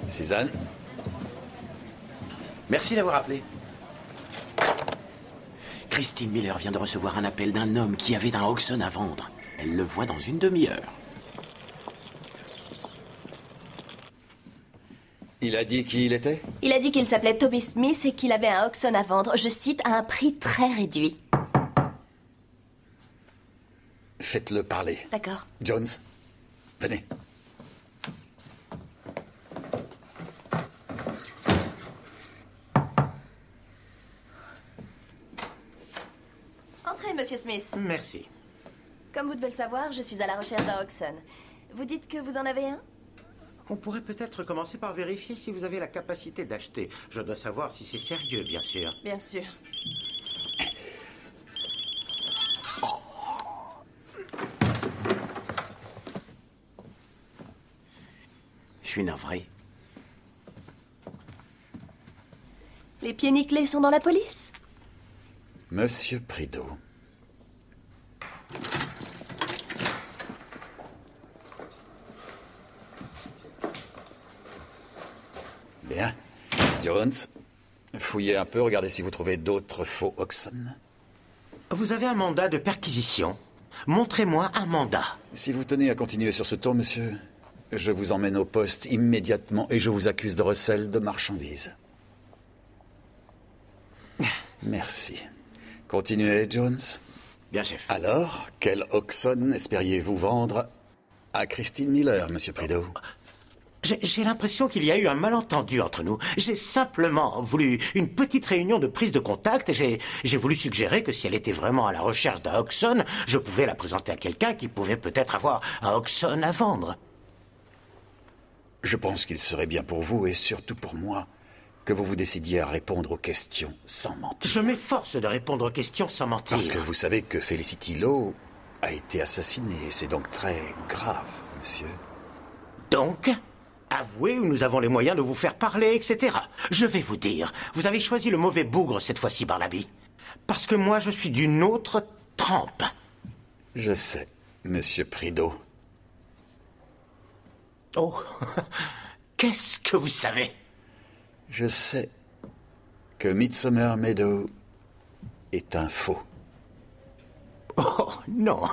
Suzanne. Merci d'avoir appelé. Christine Miller vient de recevoir un appel d'un homme qui avait un Oxon à vendre. Elle le voit dans une demi-heure. Il a dit qui il était? Il a dit qu'il s'appelait Toby Smith et qu'il avait un Oxon à vendre, je cite, à un prix très réduit. Faites-le parler. D'accord. Jones, venez. Entrez, monsieur Smith. Merci. Comme vous devez le savoir, je suis à la recherche d'un Oxon. Vous dites que vous en avez un? On pourrait peut-être commencer par vérifier si vous avez la capacité d'acheter. Je dois savoir si c'est sérieux, bien sûr. Bien sûr. Je suis navré. Les pieds nickelés sont dans la police? Monsieur Prideaux. Bien. Jones, fouillez un peu, regardez si vous trouvez d'autres faux Oxon. Vous avez un mandat de perquisition. Montrez-moi un mandat. Si vous tenez à continuer sur ce ton, monsieur, je vous emmène au poste immédiatement et je vous accuse de recel de marchandises. Merci. Continuez, Jones. Bien, chef. Alors, quel Oxon espériez-vous vendre à Christine Miller, monsieur Prideaux? J'ai l'impression qu'il y a eu un malentendu entre nous. J'ai simplement voulu une petite réunion de prise de contact et j'ai voulu suggérer que si elle était vraiment à la recherche d'un Oxon, je pouvais la présenter à quelqu'un qui pouvait peut-être avoir un Oxon à vendre. Je pense qu'il serait bien pour vous et surtout pour moi que vous vous décidiez à répondre aux questions sans mentir. Je m'efforce de répondre aux questions sans mentir. Parce que vous savez que Felicity Lowe a été assassinée et c'est donc très grave, monsieur. Donc, avouez où nous avons les moyens de vous faire parler, etc. Je vais vous dire, vous avez choisi le mauvais bougre cette fois-ci, Barnaby. Parce que moi, je suis d'une autre trempe. Je sais, monsieur Prideaux. Oh, qu'est-ce que vous savez? Je sais que Midsummer Meadow est un faux. Oh, non.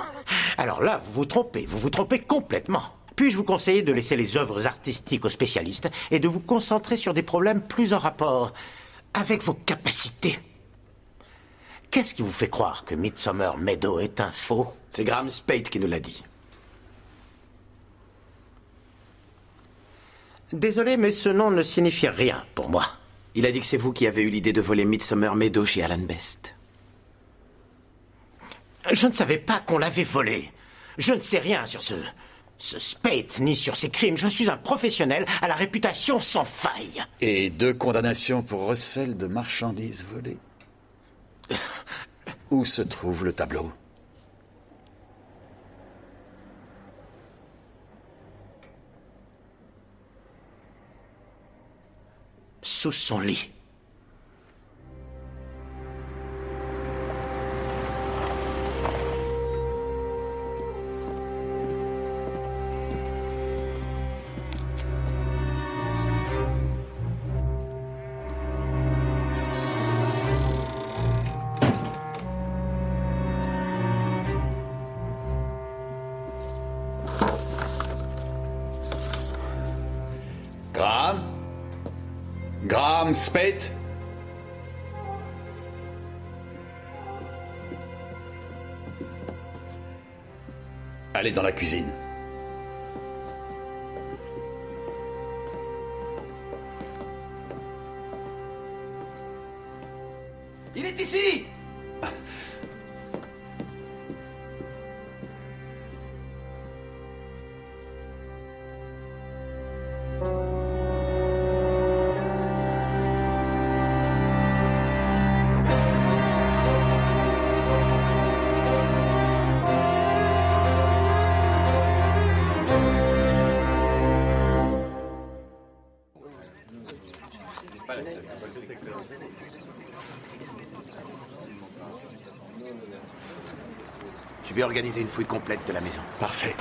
Alors là, vous vous trompez complètement. Puis-je vous conseiller de laisser les œuvres artistiques aux spécialistes et de vous concentrer sur des problèmes plus en rapport avec vos capacités? Qu'est-ce qui vous fait croire que Midsummer Meadow est un faux? C'est Graham Spade qui nous l'a dit. Désolé, mais ce nom ne signifie rien pour moi. Il a dit que c'est vous qui avez eu l'idée de voler Midsummer Meadow chez Alan Best. Je ne savais pas qu'on l'avait volé. Je ne sais rien sur ce Spade, ni sur ses crimes. Je suis un professionnel à la réputation sans faille. Et 2 condamnations pour recel de marchandises volées. Où se trouve le tableau? Sous son lit. Graham Spade? Allez dans la cuisine. Il est ici! Je vais organiser une fouille complète de la maison. Parfait.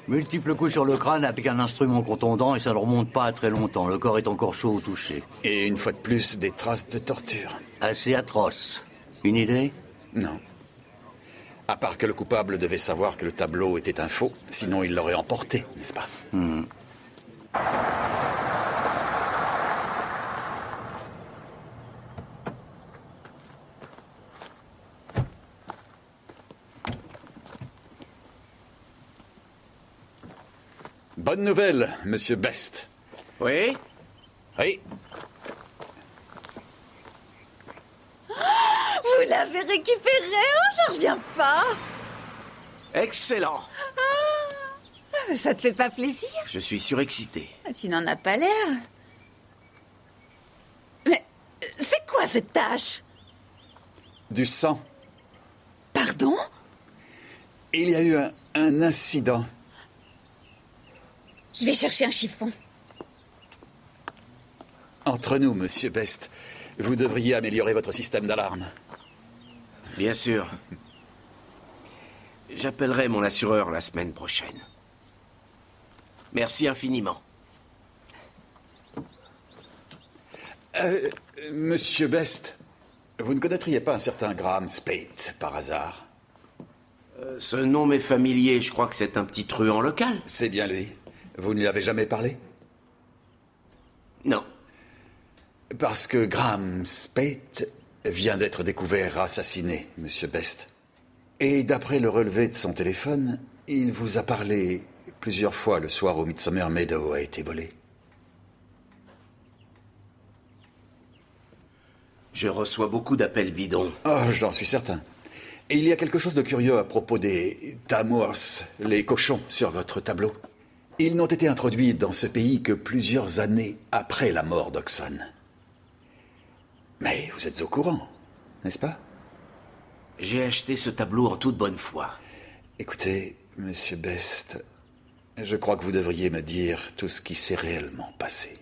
Multiples coups sur le crâne avec un instrument contondant et ça ne remonte pas à très longtemps. Le corps est encore chaud au toucher. Et une fois de plus, des traces de torture. Assez atroce. Une idée? Non. À part que le coupable devait savoir que le tableau était un faux, sinon il l'aurait emporté, n'est-ce pas? Bonne nouvelle, monsieur Best. Oui? Oui. Vous l'avez récupéré? Oh, j'en reviens pas. Excellent. Ah, ça te fait pas plaisir? Je suis surexcité. Tu n'en as pas l'air. Mais c'est quoi cette tache? Du sang. Pardon? Il y a eu un incident. Je vais chercher un chiffon. Entre nous, monsieur Best, vous devriez améliorer votre système d'alarme. Bien sûr. J'appellerai mon assureur la semaine prochaine. Merci infiniment. Monsieur Best, vous ne connaîtriez pas un certain Graham Spate, par hasard? Ce nom m'est familier, je crois que c'est un petit truand local. C'est bien lui. Vous ne lui avez jamais parlé? Non. Parce que Graham Spate vient d'être découvert assassiné, Monsieur Best. Et d'après le relevé de son téléphone, il vous a parlé plusieurs fois le soir où Midsummer Meadow a été volé. Je reçois beaucoup d'appels bidons. Oh, j'en suis certain. Et il y a quelque chose de curieux à propos des Tamors, les cochons, sur votre tableau. Ils n'ont été introduits dans ce pays que plusieurs années après la mort d'Oxon. Mais vous êtes au courant, n'est-ce pas? J'ai acheté ce tableau en toute bonne foi. Écoutez, Monsieur Best, je crois que vous devriez me dire tout ce qui s'est réellement passé.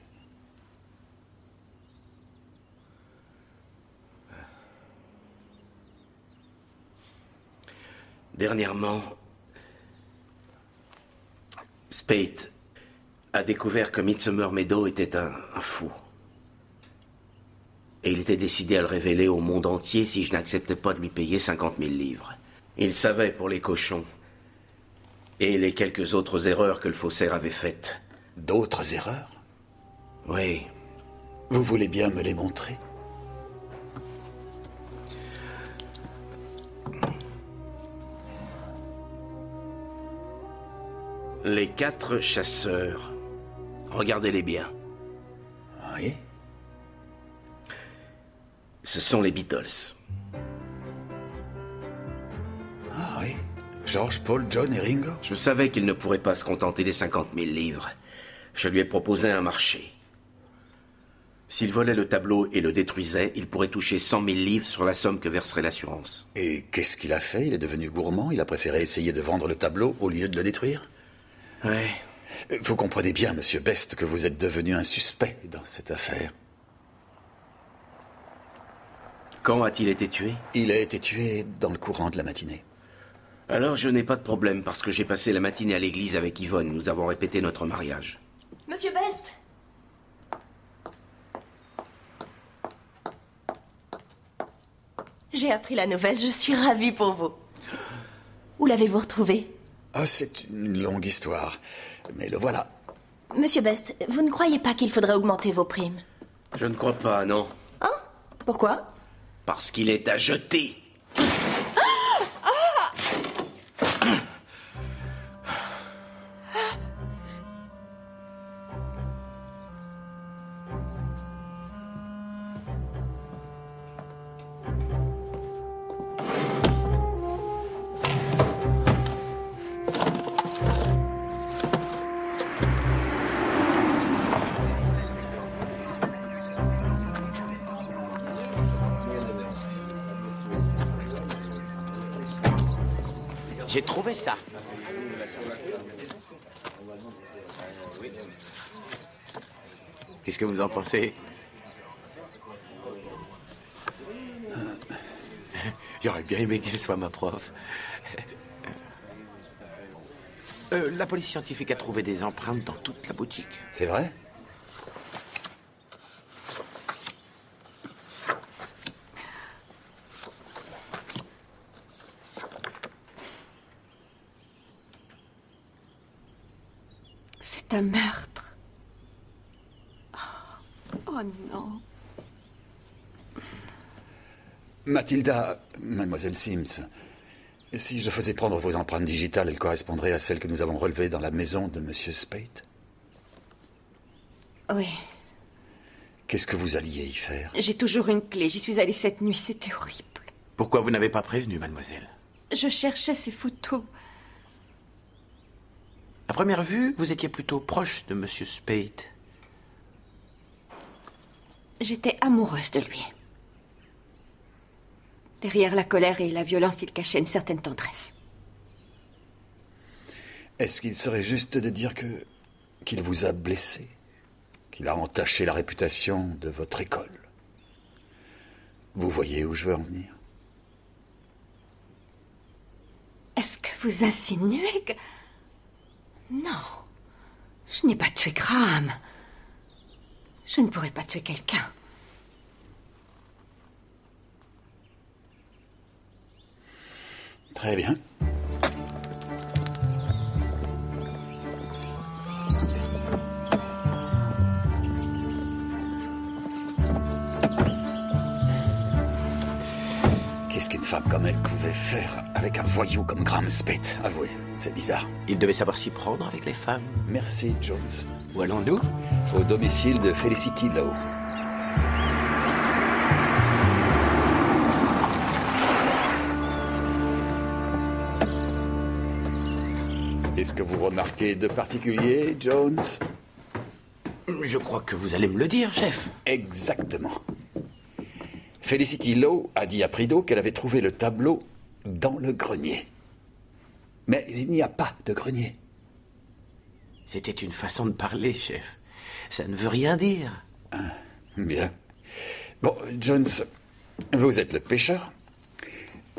Dernièrement, Spate a découvert que Midsummer Meadow était un fou. Et il était décidé à le révéler au monde entier si je n'acceptais pas de lui payer 50 000 livres. Il savait pour les cochons et les quelques autres erreurs que le faussaire avait faites. D'autres erreurs? Oui. Vous voulez bien me les montrer? Les 4 chasseurs. Regardez-les bien. Oui. Ce sont les Beatles. Ah oui. George, Paul, John et Ringo. Je savais qu'il ne pourrait pas se contenter des 50 000 livres. Je lui ai proposé un marché. S'il volait le tableau et le détruisait, il pourrait toucher 100 000 livres sur la somme que verserait l'assurance. Et qu'est-ce qu'il a fait? Il est devenu gourmand. Il a préféré essayer de vendre le tableau au lieu de le détruire. Oui. Vous comprenez bien, Monsieur Best, que vous êtes devenu un suspect dans cette affaire. Quand a-t-il été tué? Il a été tué dans le courant de la matinée. Alors je n'ai pas de problème parce que j'ai passé la matinée à l'église avec Yvonne. Nous avons répété notre mariage. Monsieur Best! J'ai appris la nouvelle, je suis ravie pour vous. Où l'avez-vous retrouvé? Ah, c'est une longue histoire, mais le voilà. Monsieur Best, vous ne croyez pas qu'il faudrait augmenter vos primes? Je ne crois pas, non. Hein? Pourquoi? Parce qu'il est à jeter. J'ai trouvé ça. Qu'est-ce que vous en pensez? J'aurais bien aimé qu'elle soit ma prof. La police scientifique a trouvé des empreintes dans toute la boutique. C'est vrai? C'est un meurtre. Oh non. Mathilda, mademoiselle Sims, si je faisais prendre vos empreintes digitales, elles correspondraient à celles que nous avons relevées dans la maison de Monsieur Spate? Oui. Qu'est-ce que vous alliez y faire? J'ai toujours une clé. J'y suis allée cette nuit. C'était horrible. Pourquoi vous n'avez pas prévenu, mademoiselle? Je cherchais ces photos. À première vue, vous étiez plutôt proche de Monsieur Spate. J'étais amoureuse de lui. Derrière la colère et la violence, il cachait une certaine tendresse. Est-ce qu'il serait juste de dire qu'il vous a blessé? Qu'il a entaché la réputation de votre école? Vous voyez où je veux en venir? Est-ce que vous insinuez que... Non. Je n'ai pas tué Graham. Je ne pourrais pas tuer quelqu'un. Très bien. Qu'est-ce qu'une femme comme elle pouvait faire avec un voyou comme Graham Speight? Avouez, c'est bizarre. Il devait savoir s'y prendre avec les femmes. Merci, Jones. Où allons-nous? Au domicile de Felicity Lowe. Qu'est-ce que vous remarquez de particulier, Jones? Je crois que vous allez me le dire, chef. Exactement. Felicity Lowe a dit à Prideaux qu'elle avait trouvé le tableau dans le grenier. Mais il n'y a pas de grenier. C'était une façon de parler, chef. Ça ne veut rien dire. Ah, bien. Bon, Jones, vous êtes le pêcheur.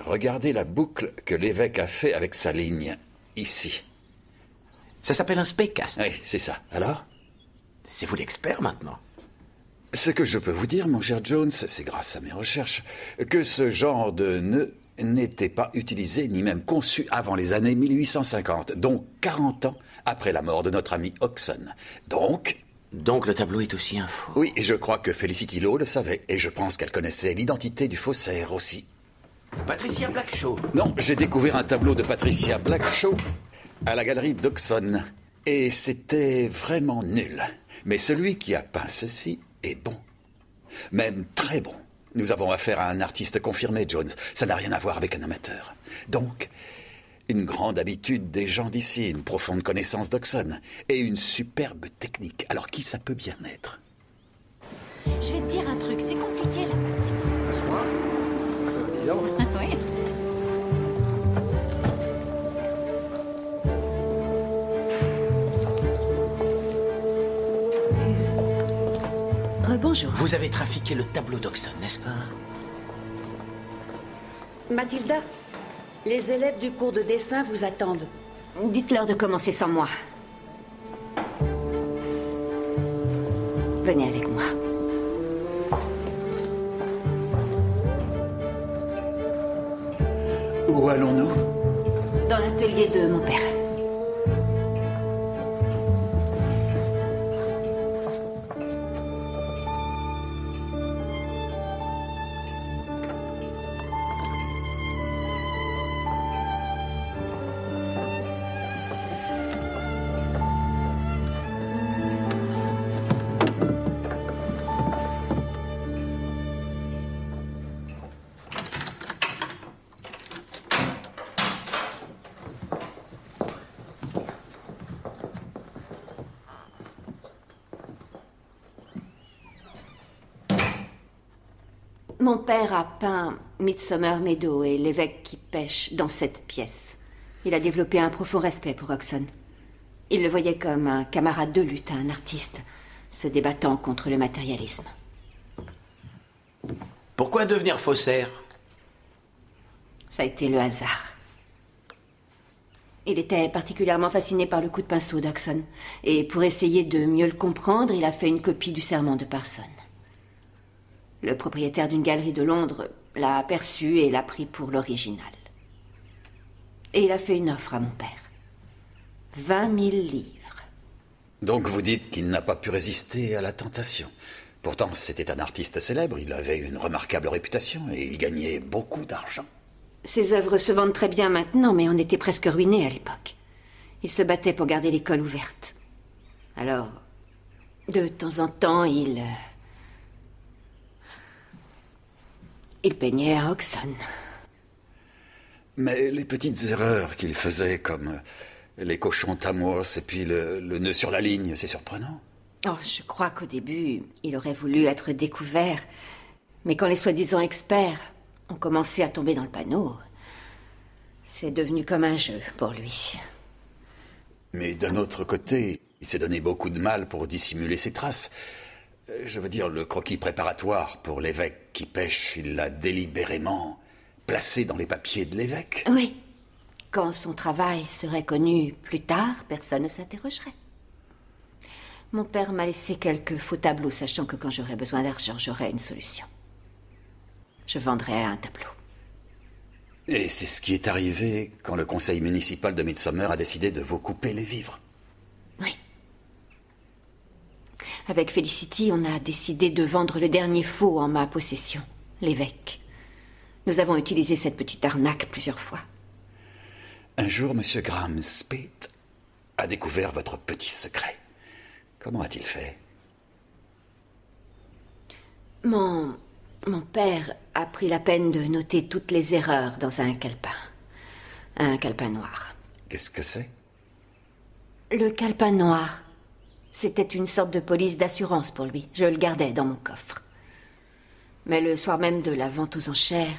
Regardez la boucle que l'évêque a fait avec sa ligne, ici. Ça s'appelle un spécast. Oui, c'est ça. Alors? C'est vous l'expert maintenant. Ce que je peux vous dire, mon cher Jones, c'est grâce à mes recherches, que ce genre de nœud n'était pas utilisé ni même conçu avant les années 1850, donc 40 ans après la mort de notre ami Oxon. Donc le tableau est aussi un faux. Oui, et je crois que Felicity Lowe le savait, et je pense qu'elle connaissait l'identité du faussaire aussi. Patricia Blackshaw. Non, j'ai découvert un tableau de Patricia Blackshaw à la galerie d'Oxon, et c'était vraiment nul. Mais celui qui a peint ceci est bon. Même très bon. Nous avons affaire à un artiste confirmé, Jones. Ça n'a rien à voir avec un amateur. Donc, une grande habitude des gens d'ici, une profonde connaissance d'Oxon et une superbe technique. Alors qui ça peut bien être? Je vais te dire un truc, c'est compliqué la peinture. À ce point? Dis donc. Oui. Bonjour. Vous avez trafiqué le tableau d'Oxon, n'est-ce pas? Mathilda, les élèves du cours de dessin vous attendent. Dites-leur de commencer sans moi. Venez avec moi. Où allons-nous? Dans l'atelier de mon père. Mon père a peint Midsummer Meadow et l'évêque qui pêche dans cette pièce. Il a développé un profond respect pour Oxon. Il le voyait comme un camarade de lutte, un artiste, se débattant contre le matérialisme. Pourquoi devenir faussaire? Ça a été le hasard. Il était particulièrement fasciné par le coup de pinceau d'Oxon. Et pour essayer de mieux le comprendre, il a fait une copie du sermon de Parson. Le propriétaire d'une galerie de Londres l'a aperçu et l'a pris pour l'original. Et il a fait une offre à mon père. 20 000 livres. Donc vous dites qu'il n'a pas pu résister à la tentation. Pourtant, c'était un artiste célèbre, il avait une remarquable réputation et il gagnait beaucoup d'argent. Ses œuvres se vendent très bien maintenant, mais on était presque ruinés à l'époque. Il se battait pour garder l'école ouverte. Alors, de temps en temps, il peignait à Oxon. Mais les petites erreurs qu'il faisait, comme les cochons Tamworth et puis le nœud sur la ligne, c'est surprenant. Oh, je crois qu'au début, il aurait voulu être découvert. Mais quand les soi-disant experts ont commencé à tomber dans le panneau, c'est devenu comme un jeu pour lui. Mais d'un autre côté, il s'est donné beaucoup de mal pour dissimuler ses traces. Je veux dire, le croquis préparatoire pour l'évêque qui pêche, il l'a délibérément placé dans les papiers de l'évêque. Oui. Quand son travail serait connu plus tard, personne ne s'interrogerait. Mon père m'a laissé quelques faux tableaux, sachant que quand j'aurai besoin d'argent, j'aurai une solution. Je vendrai un tableau. Et c'est ce qui est arrivé quand le conseil municipal de Midsomer a décidé de vous couper les vivres. Oui. Avec Felicity, on a décidé de vendre le dernier faux en ma possession, l'évêque. Nous avons utilisé cette petite arnaque plusieurs fois. Un jour, M. Graham Spate a découvert votre petit secret. Comment a-t-il fait? Mon père a pris la peine de noter toutes les erreurs dans un calepin. Un calepin noir. Qu'est-ce que c'est? Le calepin noir, c'était une sorte de police d'assurance pour lui. Je le gardais dans mon coffre. Mais le soir même de la vente aux enchères,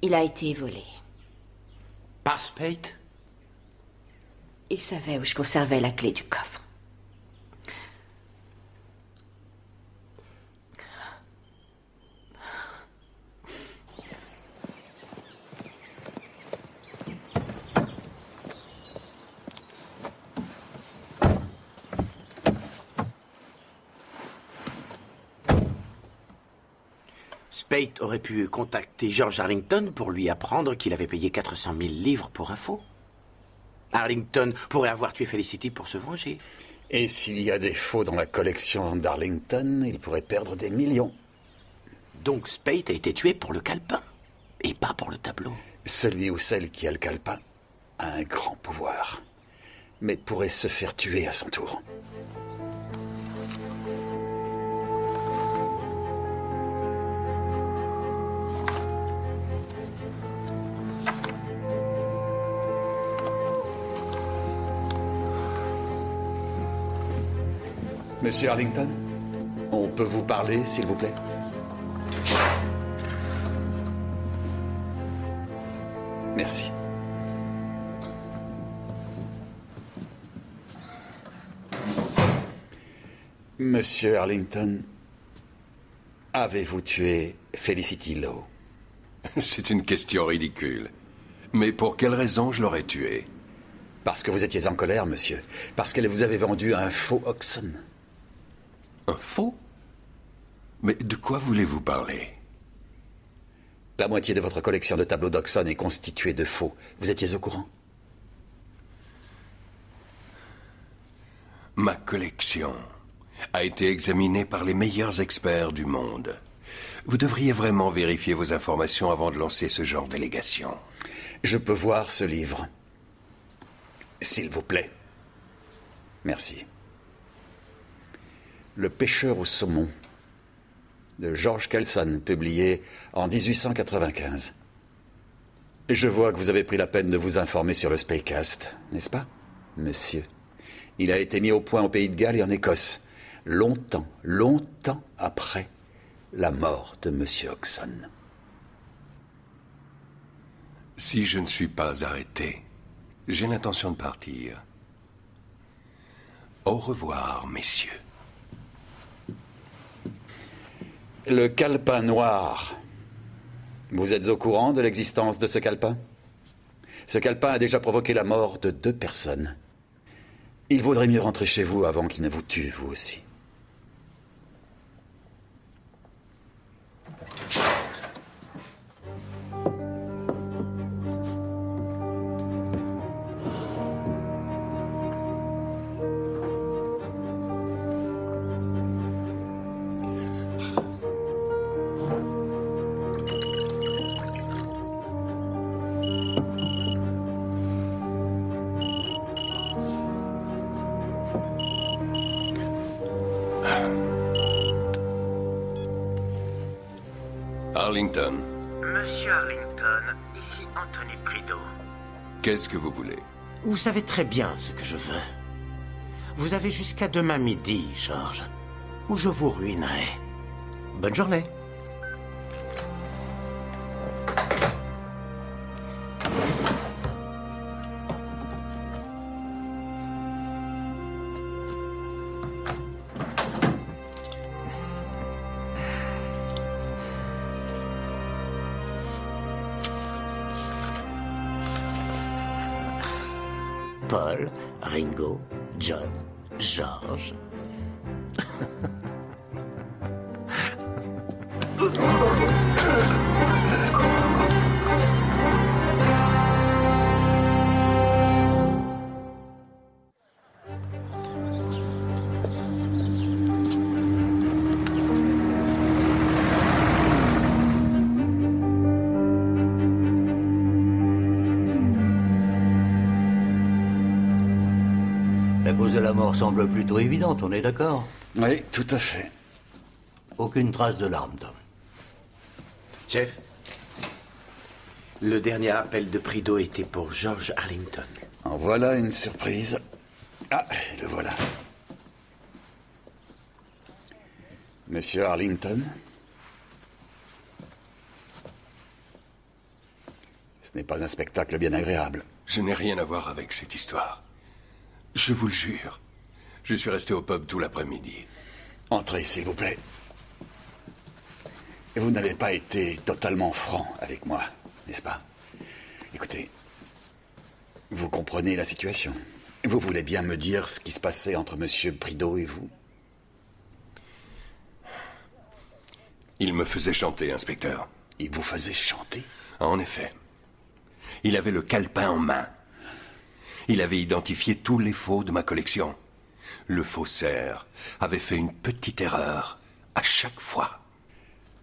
il a été volé. Par Spate? Il savait où je conservais la clé du coffre. Spate aurait pu contacter George Arlington pour lui apprendre qu'il avait payé 400 000 livres pour un faux. Arlington pourrait avoir tué Felicity pour se venger. Et s'il y a des faux dans la collection d'Arlington, il pourrait perdre des millions. Donc Spate a été tué pour le calepin, et pas pour le tableau. Celui ou celle qui a le calepin a un grand pouvoir, mais pourrait se faire tuer à son tour. Monsieur Arlington, on peut vous parler, s'il vous plaît? Merci. Monsieur Arlington, avez-vous tué Felicity Lowe? C'est une question ridicule. Mais pour quelle raison je l'aurais tuée? Parce que vous étiez en colère, monsieur. Parce qu'elle vous avait vendu un faux Oxon. Un faux? Mais de quoi voulez-vous parler? La moitié de votre collection de tableaux d'Oxon est constituée de faux. Vous étiez au courant? Ma collection a été examinée par les meilleurs experts du monde. Vous devriez vraiment vérifier vos informations avant de lancer ce genre d'allégation. Je peux voir ce livre, s'il vous plaît. Merci. Le pêcheur au saumon, de George Kelson, publié en 1895. Je vois que vous avez pris la peine de vous informer sur le Spaycast, n'est-ce pas, monsieur? Il a été mis au point au Pays de Galles et en Écosse, longtemps après la mort de monsieur Oxon. Si je ne suis pas arrêté, j'ai l'intention de partir. Au revoir, messieurs. Le calepin noir. Vous êtes au courant de l'existence de ce calepin? Ce calepin a déjà provoqué la mort de 2 personnes. Il vaudrait mieux rentrer chez vous avant qu'il ne vous tue, vous aussi. Arlington. Monsieur Arlington, ici Anthony Prideaux. Qu'est-ce que vous voulez? Vous savez très bien ce que je veux. Vous avez jusqu'à demain midi, George, ou je vous ruinerai. Bonne journée. Paul, Ringo, John, Georges. La cause de la mort semble plutôt évidente, on est d'accord? Oui, tout à fait. Aucune trace de l'arme, Tom. Chef, le dernier appel de Prideaux était pour George Arlington. En voilà une surprise. Ah, le voilà. Monsieur Arlington? Ce n'est pas un spectacle bien agréable. Je n'ai rien à voir avec cette histoire. Je vous le jure. Je suis resté au pub tout l'après-midi. Entrez, s'il vous plaît. Vous n'avez pas été totalement franc avec moi, n'est-ce pas? Écoutez, vous comprenez la situation. Vous voulez bien me dire ce qui se passait entre Monsieur Prideaux et vous? Il me faisait chanter, inspecteur. Il vous faisait chanter? En effet. Il avait le calepin en main. Il avait identifié tous les faux de ma collection. Le faussaire avait fait une petite erreur à chaque fois.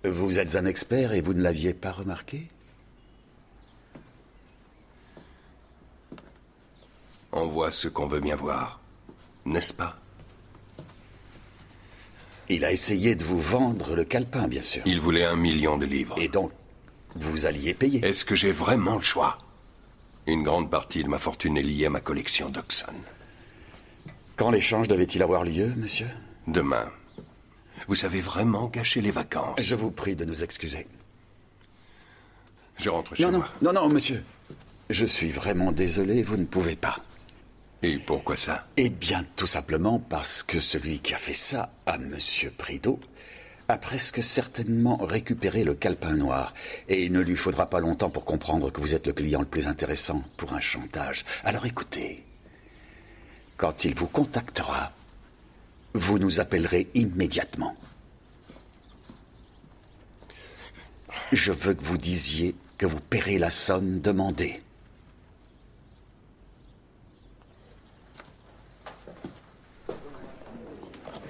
Vous êtes un expert et vous ne l'aviez pas remarqué? On voit ce qu'on veut bien voir, n'est-ce pas? Il a essayé de vous vendre le calepin, bien sûr. Il voulait 1 million de livres. Et donc, vous alliez payer? Est-ce que j'ai vraiment le choix? Une grande partie de ma fortune est liée à ma collection d'Oxon. Quand l'échange devait-il avoir lieu, monsieur? Demain. Vous savez vraiment gâcher les vacances. Je vous prie de nous excuser. Je rentre chez moi. Non, monsieur. Je suis vraiment désolé, vous ne pouvez pas. Et pourquoi ça? Eh bien, tout simplement parce que celui qui a fait ça à monsieur Prideaux a presque certainement récupéré le calepin noir. Et il ne lui faudra pas longtemps pour comprendre que vous êtes le client le plus intéressant pour un chantage. Alors écoutez, quand il vous contactera, vous nous appellerez immédiatement. Je veux que vous disiez que vous paierez la somme demandée.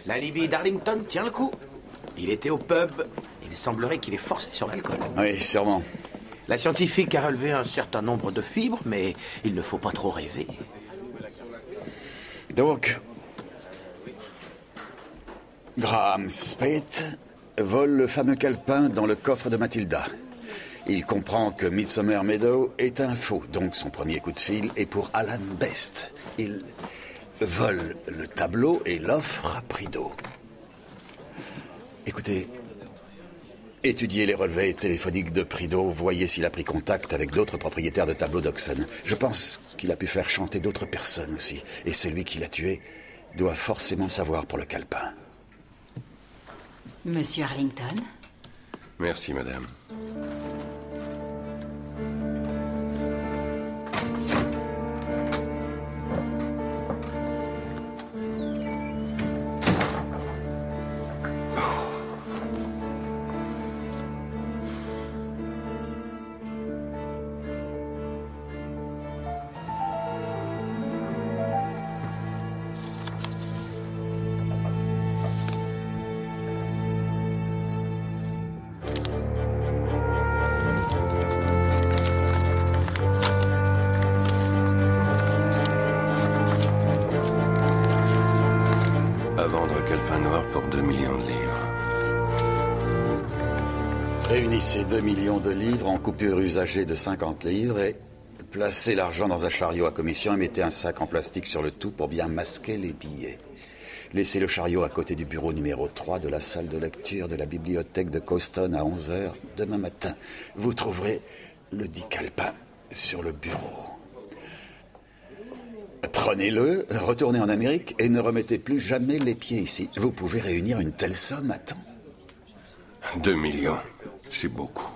L'alibi d'Arlington tient le coup. Il était au pub. Il semblerait qu'il est forcé sur l'alcool. Oui, sûrement. La scientifique a relevé un certain nombre de fibres, mais il ne faut pas trop rêver. Donc, Graham Speight vole le fameux calepin dans le coffre de Mathilda. Il comprend que Midsummer Meadow est un faux, donc son premier coup de fil est pour Alan Best. Il vole le tableau et l'offre à Prideaux. Écoutez, étudiez les relevés téléphoniques de Prideaux, voyez s'il a pris contact avec d'autres propriétaires de tableaux d'Oxon. Je pense qu'il a pu faire chanter d'autres personnes aussi. Et celui qui l'a tué doit forcément savoir pour le calepin. Monsieur Arlington? Merci, madame. À vendre calepin noir pour 2 millions de livres. Réunissez 2 millions de livres en coupures usagées de 50 livres et placez l'argent dans un chariot à commission et mettez un sac en plastique sur le tout pour bien masquer les billets. Laissez le chariot à côté du bureau numéro 3 de la salle de lecture de la bibliothèque de Coston à 11h demain matin. Vous trouverez le dit calepin sur le bureau. Prenez-le, retournez en Amérique et ne remettez plus jamais les pieds ici. Vous pouvez réunir une telle somme à temps. 2 millions, c'est beaucoup.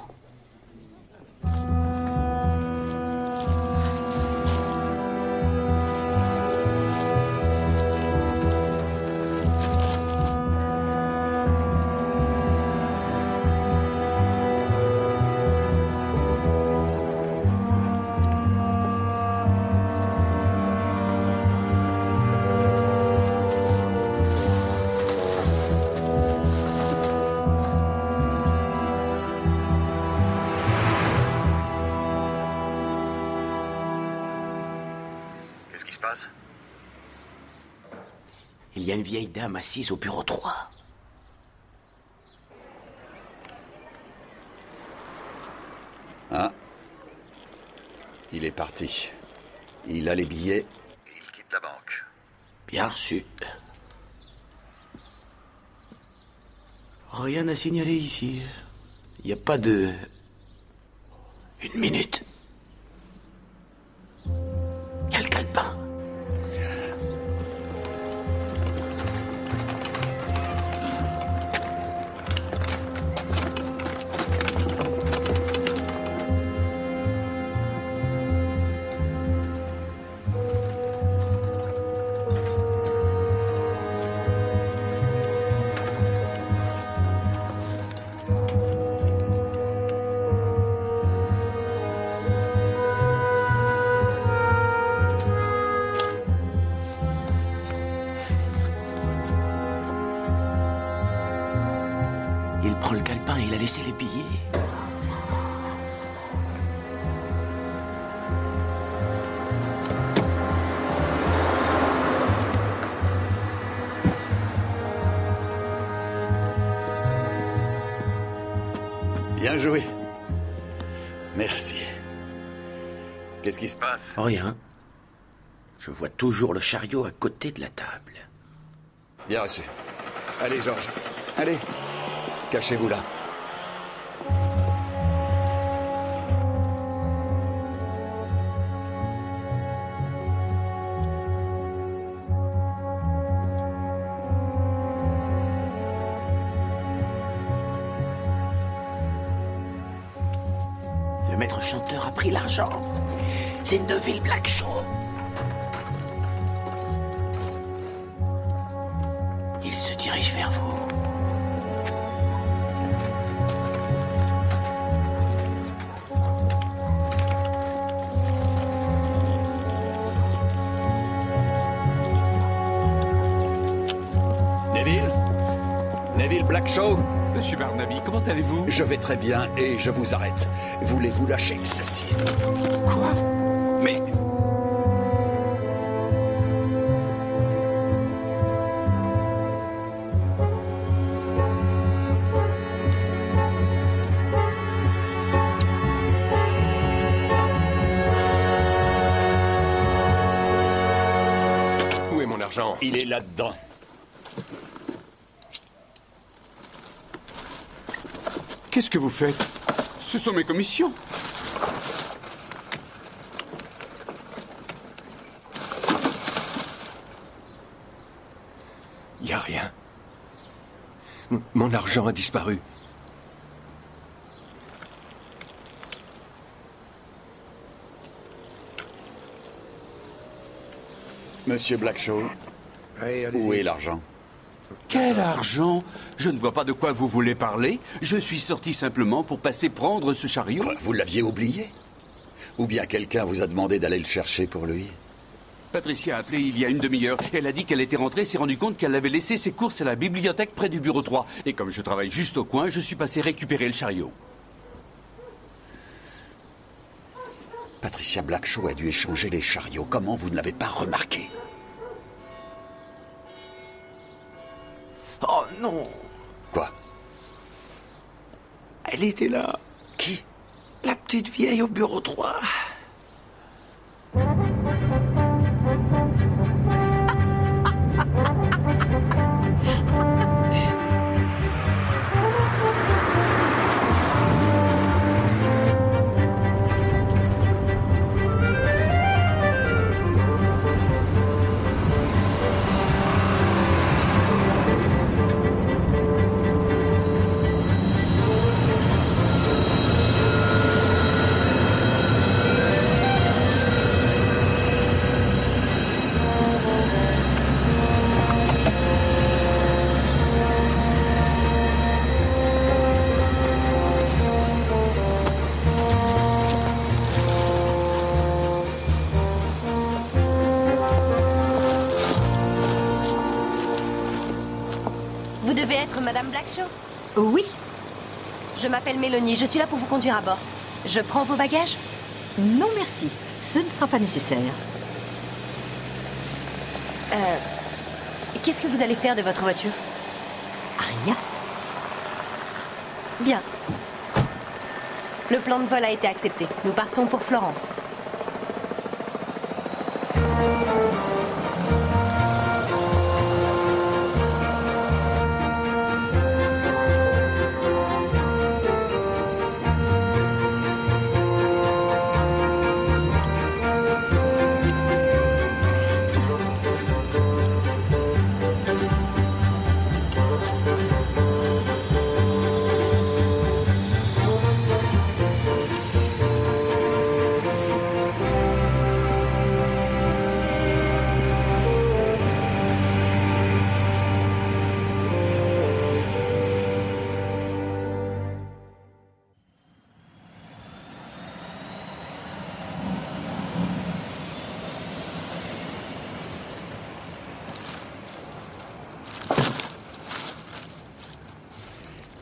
passe? Il y a une vieille dame assise au bureau 3. Ah. Il est parti. Il a les billets et il quitte la banque. Bien reçu. Rien à signaler ici. Il n'y a pas de... Une minute. Il y a le calepin. Il prend le calepin et il a laissé les billets. Bien joué. Merci. Qu'est-ce qui se passe? Rien. Je vois toujours le chariot à côté de la table. Bien reçu. Allez, Georges. Allez. Cachez-vous là. Le maître chanteur a pris l'argent. C'est Neville Blackshaw. Il se dirige vers vous. Neville Blackshaw? Monsieur Barnaby, comment allez-vous? Je vais très bien et je vous arrête. Voulez-vous lâcher ceci? Quoi? Mais... Où est mon argent? Il est là-dedans. Qu'est-ce que vous faites? Ce sont mes commissions. Il n'y a rien. Mon argent a disparu. Monsieur Blackshaw, où est l'argent? Quel argent? Je ne vois pas de quoi vous voulez parler. Je suis sorti simplement pour passer prendre ce chariot. Quoi, vous l'aviez oublié? Ou bien quelqu'un vous a demandé d'aller le chercher pour lui? Patricia a appelé il y a une demi-heure. Elle a dit qu'elle était rentrée et s'est rendue compte qu'elle avait laissé ses courses à la bibliothèque près du bureau 3. Et comme je travaille juste au coin, je suis passé récupérer le chariot. Patricia Blackshaw a dû échanger les chariots. Comment vous ne l'avez pas remarqué? Oh non! Quoi? Elle était là. Qui? La petite vieille au bureau 3. Vous devez être Madame Blackshaw? Oui. Je m'appelle Mélanie, je suis là pour vous conduire à bord. Je prends vos bagages? Non, merci. Ce ne sera pas nécessaire. Qu'est-ce que vous allez faire de votre voiture? Rien. Bien. Le plan de vol a été accepté. Nous partons pour Florence.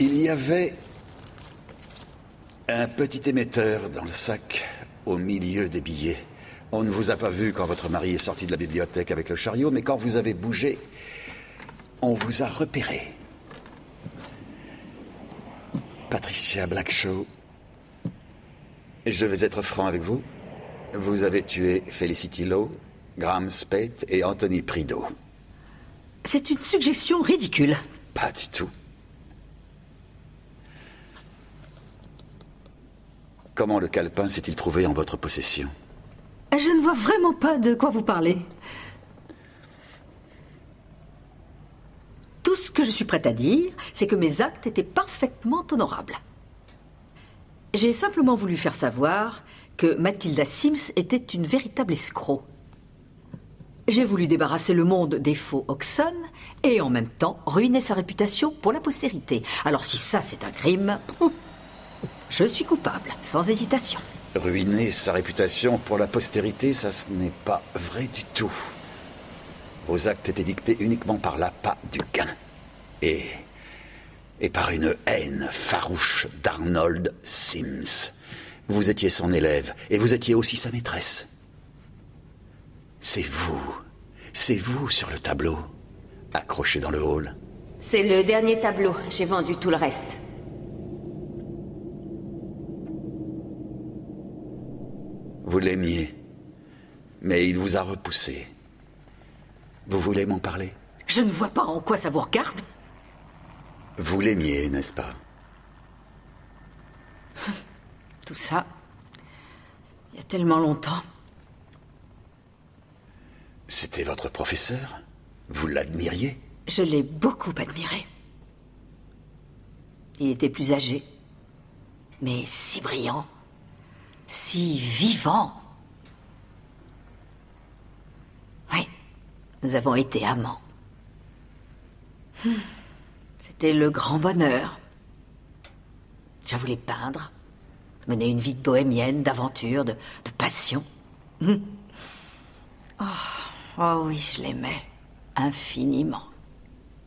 Il y avait un petit émetteur dans le sac au milieu des billets. On ne vous a pas vu quand votre mari est sorti de la bibliothèque avec le chariot, mais quand vous avez bougé, on vous a repéré. Patricia Blackshaw, je vais être franc avec vous. Vous avez tué Felicity Lowe, Graham Spate et Anthony Prideaux. C'est une suggestion ridicule. Pas du tout. Comment le calepin s'est-il trouvé en votre possession? Je ne vois vraiment pas de quoi vous parlez. Tout ce que je suis prête à dire, c'est que mes actes étaient parfaitement honorables. J'ai simplement voulu faire savoir que Mathilda Sims était une véritable escroc. J'ai voulu débarrasser le monde des faux Oxon et en même temps ruiner sa réputation pour la postérité. Alors si ça c'est un crime, je suis coupable, sans hésitation. Ruiner sa réputation pour la postérité, ça ce n'est pas vrai du tout. Vos actes étaient dictés uniquement par l'appât du gain. Et par une haine farouche d'Arnold Sims. Vous étiez son élève, et vous étiez aussi sa maîtresse. C'est vous sur le tableau, accroché dans le hall. C'est le dernier tableau, j'ai vendu tout le reste. Vous l'aimiez, mais il vous a repoussé. Vous voulez m'en parler? Je ne vois pas en quoi ça vous regarde. Vous l'aimiez, n'est-ce pas? Tout ça, il y a tellement longtemps. C'était votre professeur? Vous l'admiriez? Je l'ai beaucoup admiré. Il était plus âgé, mais si brillant, si vivant. Oui, nous avons été amants. C'était le grand bonheur. Je voulais peindre, mener une vie de bohémienne, d'aventure, de passion. Oh oui, je l'aimais infiniment.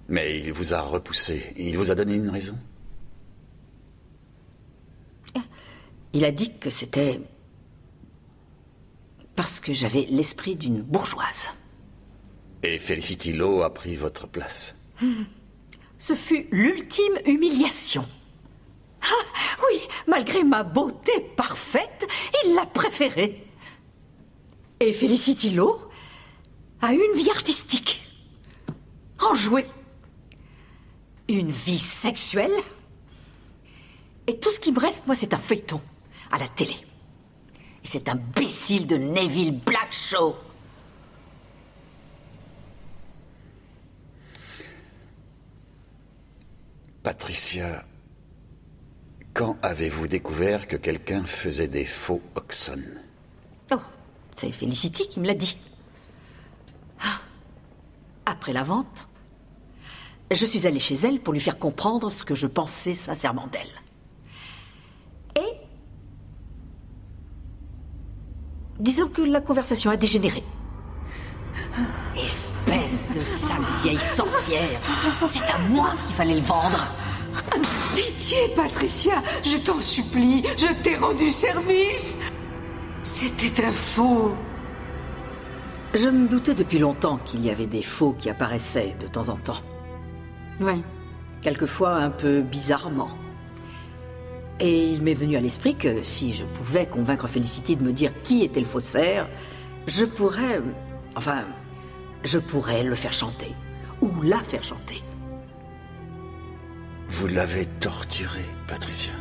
Mais il vous a repoussé. Il vous a donné une raison? Il a dit que c'était parce que j'avais l'esprit d'une bourgeoise. Et Felicity Lowe a pris votre place. Ce fut l'ultime humiliation. Ah, oui, malgré ma beauté parfaite, il l'a préférée. Et Felicity Lowe a une vie artistique, enjouée, une vie sexuelle. Et tout ce qui me reste, moi, c'est un feuilleton à la télé. Et cet imbécile de Neville Blackshaw. Patricia, quand avez-vous découvert que quelqu'un faisait des faux Oxon? Oh, c'est Felicity qui me l'a dit. Après la vente, je suis allée chez elle pour lui faire comprendre ce que je pensais sincèrement d'elle. Et disons que la conversation a dégénéré. Espèce de sale vieille sorcière. C'est à moi qu'il fallait le vendre. Pitié, Patricia, je t'en supplie, je t'ai rendu service. C'était un faux. Je me doutais depuis longtemps qu'il y avait des faux qui apparaissaient de temps en temps. Oui, quelquefois un peu bizarrement. Et il m'est venu à l'esprit que si je pouvais convaincre Felicity de me dire qui était le faussaire, je pourrais... Enfin, je pourrais le faire chanter. Ou la faire chanter. Vous l'avez torturée, Patricia.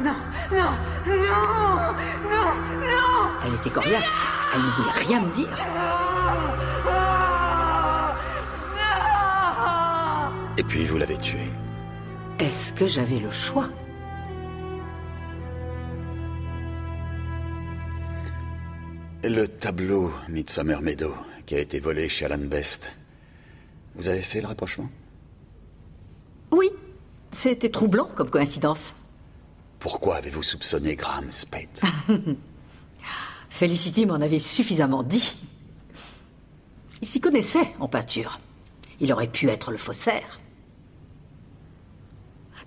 Non, non, non, non, non. Elle était coriace. Elle ne voulait rien me dire. Et puis vous l'avez tuée. Est-ce que j'avais le choix? Le tableau Midsummer Meadow qui a été volé chez Alan Best. Vous avez fait le rapprochement? Oui, c'était troublant comme coïncidence. Pourquoi avez-vous soupçonné Graham Spade? Felicity m'en avait suffisamment dit. Il s'y connaissait en peinture. Il aurait pu être le faussaire.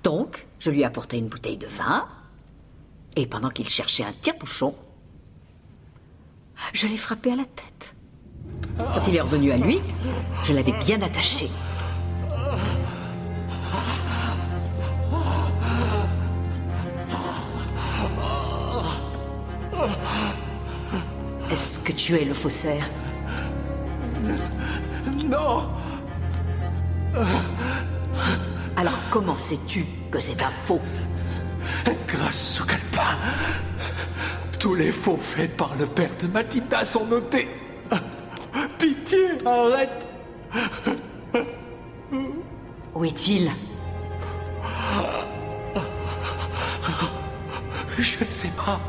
Donc, je lui ai apporté une bouteille de vin, et pendant qu'il cherchait un tire-bouchon, je l'ai frappé à la tête. Quand il est revenu à lui, je l'avais bien attaché. Est-ce que tu es le faussaire? Non. Alors comment sais-tu que c'est un faux? Grâce au calepin, tous les faux faits par le père de Mathilda sont notés. Pitié, arrête. Où est-il? Je ne sais pas.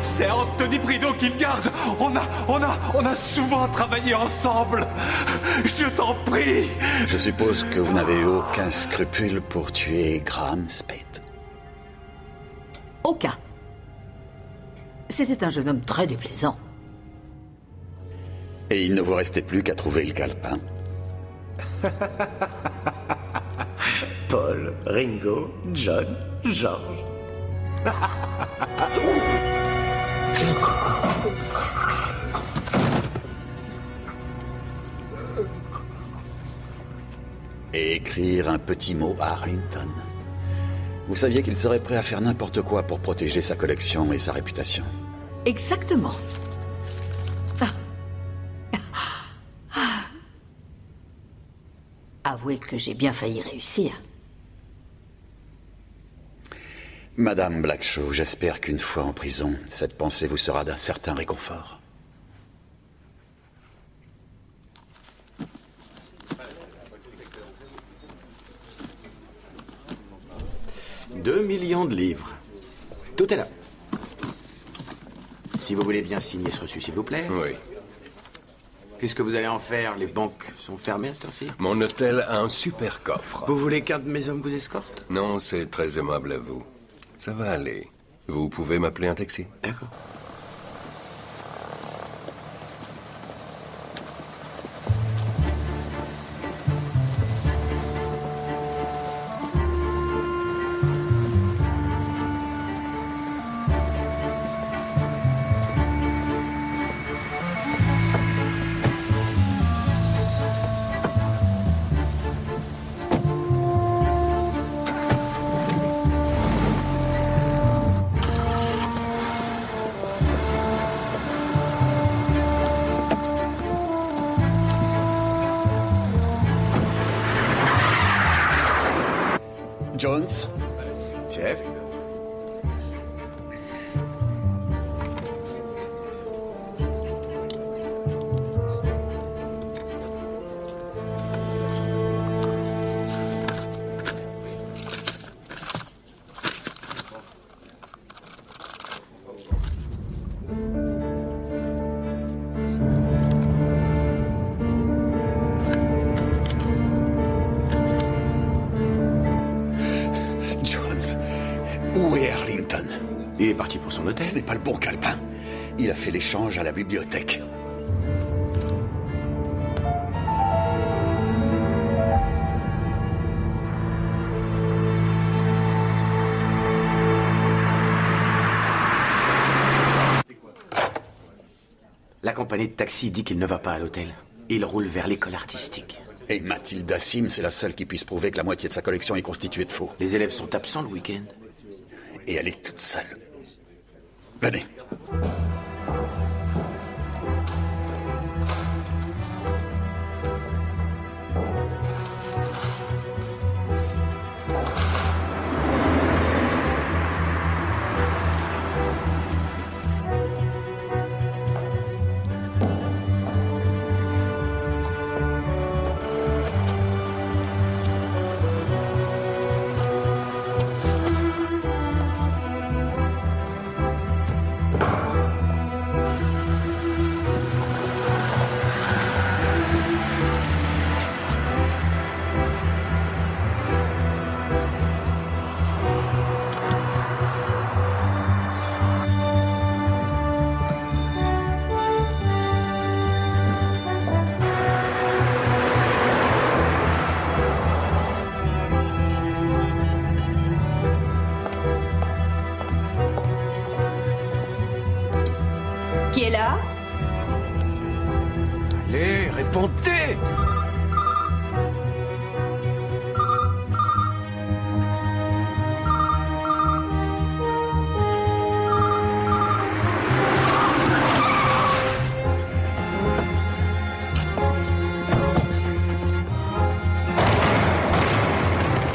C'est Anthony Prideaux qui le garde. On a souvent travaillé ensemble. Je t'en prie. Je suppose que vous n'avez eu aucun scrupule pour tuer Graham Spade. Aucun. C'était un jeune homme très déplaisant. Et il ne vous restait plus qu'à trouver le calepin. Paul, Ringo, John, George. Et écrire un petit mot à Arlington. Vous saviez qu'il serait prêt à faire n'importe quoi pour protéger sa collection et sa réputation. Exactement. Avouez que j'ai bien failli réussir. Madame Blackshaw, j'espère qu'une fois en prison, cette pensée vous sera d'un certain réconfort. « 2 millions de livres. Tout est là. Si vous voulez bien signer ce reçu, s'il vous plaît. Oui. Qu'est-ce que vous allez en faire? Les banques sont fermées à cette heure-ci? Mon hôtel a un super coffre. Vous voulez qu'un de mes hommes vous escorte? Non, c'est très aimable à vous. Ça va aller. Vous pouvez m'appeler un taxi? D'accord. Jones? Chef? Où est Arlington? Il est parti pour son hôtel. Ce n'est pas le bon calepin. Il a fait l'échange à la bibliothèque. La compagnie de taxi dit qu'il ne va pas à l'hôtel. Il roule vers l'école artistique. Et Mathilda Sims est la seule qui puisse prouver que la moitié de sa collection est constituée de faux. Les élèves sont absents le week-end. Et elle est toute seule. Venez. Qui est là? Allez, répondez!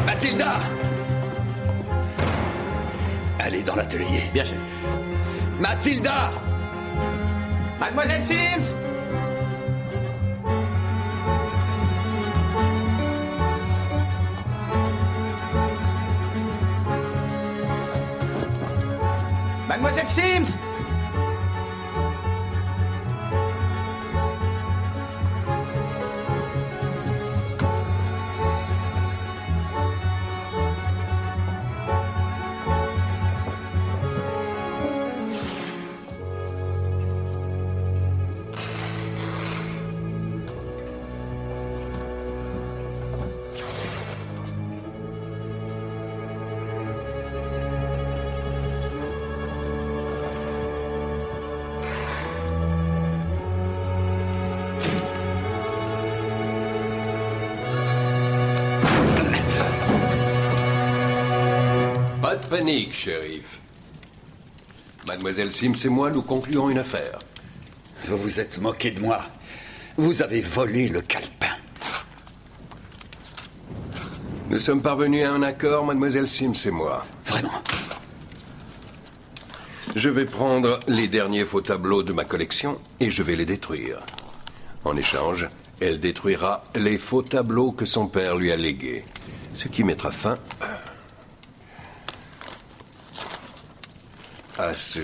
Mathilda! Allez dans l'atelier. Bien, chef. Mathilda! Mademoiselle Sims! Mademoiselle Sims! Pas de panique, shérif. Mademoiselle Sims et moi, nous concluons une affaire. Vous vous êtes moqué de moi. Vous avez volé le calepin. Nous sommes parvenus à un accord, Mademoiselle Sims et moi. Vraiment? Je vais prendre les derniers faux tableaux de ma collection et je vais les détruire. En échange, elle détruira les faux tableaux que son père lui a légués. Ce qui mettra fin à ce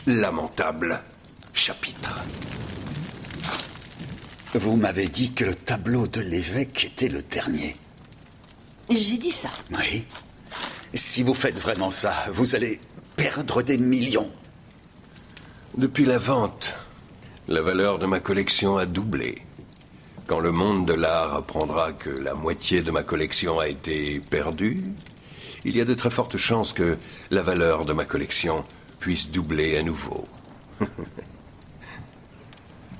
lamentable chapitre. Vous m'avez dit que le tableau de l'évêque était le dernier. J'ai dit ça. Oui. Si vous faites vraiment ça, vous allez perdre des millions. Depuis la vente, la valeur de ma collection a doublé. Quand le monde de l'art apprendra que la moitié de ma collection a été perdue, il y a de très fortes chances que la valeur de ma collection puisse doubler à nouveau.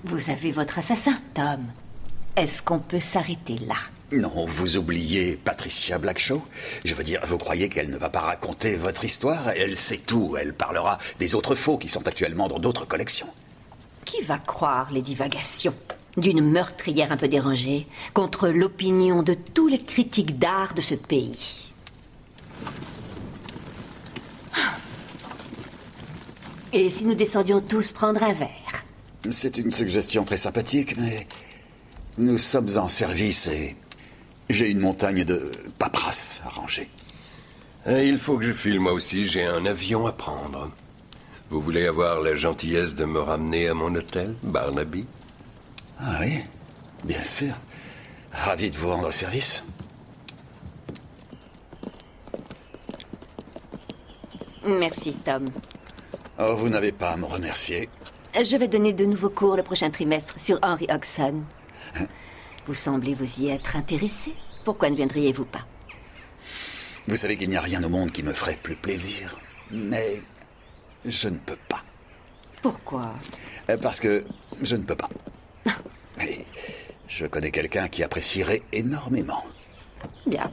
Vous avez votre assassin, Tom. Est-ce qu'on peut s'arrêter là? Non, vous oubliez Patricia Blackshaw. Je veux dire, vous croyez qu'elle ne va pas raconter votre histoire? Elle sait tout. Elle parlera des autres faux qui sont actuellement dans d'autres collections. Qui va croire les divagations d'une meurtrière un peu dérangée contre l'opinion de tous les critiques d'art de ce pays? Et si nous descendions tous prendre un verre? C'est une suggestion très sympathique, mais nous sommes en service et j'ai une montagne de paperasse à ranger. Il faut que je file moi aussi, j'ai un avion à prendre. Vous voulez avoir la gentillesse de me ramener à mon hôtel, Barnaby? Ah oui, bien sûr. Ravi de vous rendre service. Merci, Tom. Oh, vous n'avez pas à me remercier. Je vais donner de nouveaux cours le prochain trimestre sur Henry Hodgson. Vous semblez vous y être intéressé. Pourquoi ne viendriez-vous pas? Vous savez qu'il n'y a rien au monde qui me ferait plus plaisir. Mais je ne peux pas. Pourquoi? Parce que je ne peux pas. Mais je connais quelqu'un qui apprécierait énormément. Bien.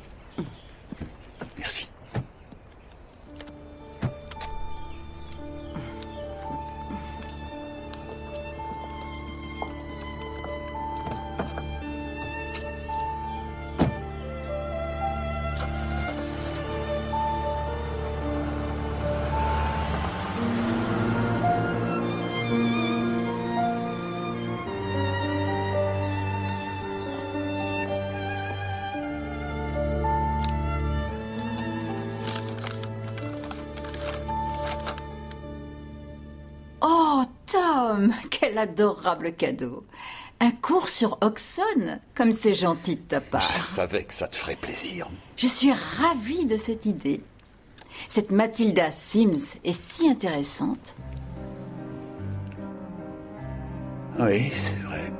Merci. Oh, Tom, quel adorable cadeau. Un cours sur Hodgson, comme c'est gentil de ta part. Je savais que ça te ferait plaisir. Je suis ravie de cette idée. Cette Mathilda Sims est si intéressante. Oui, c'est vrai.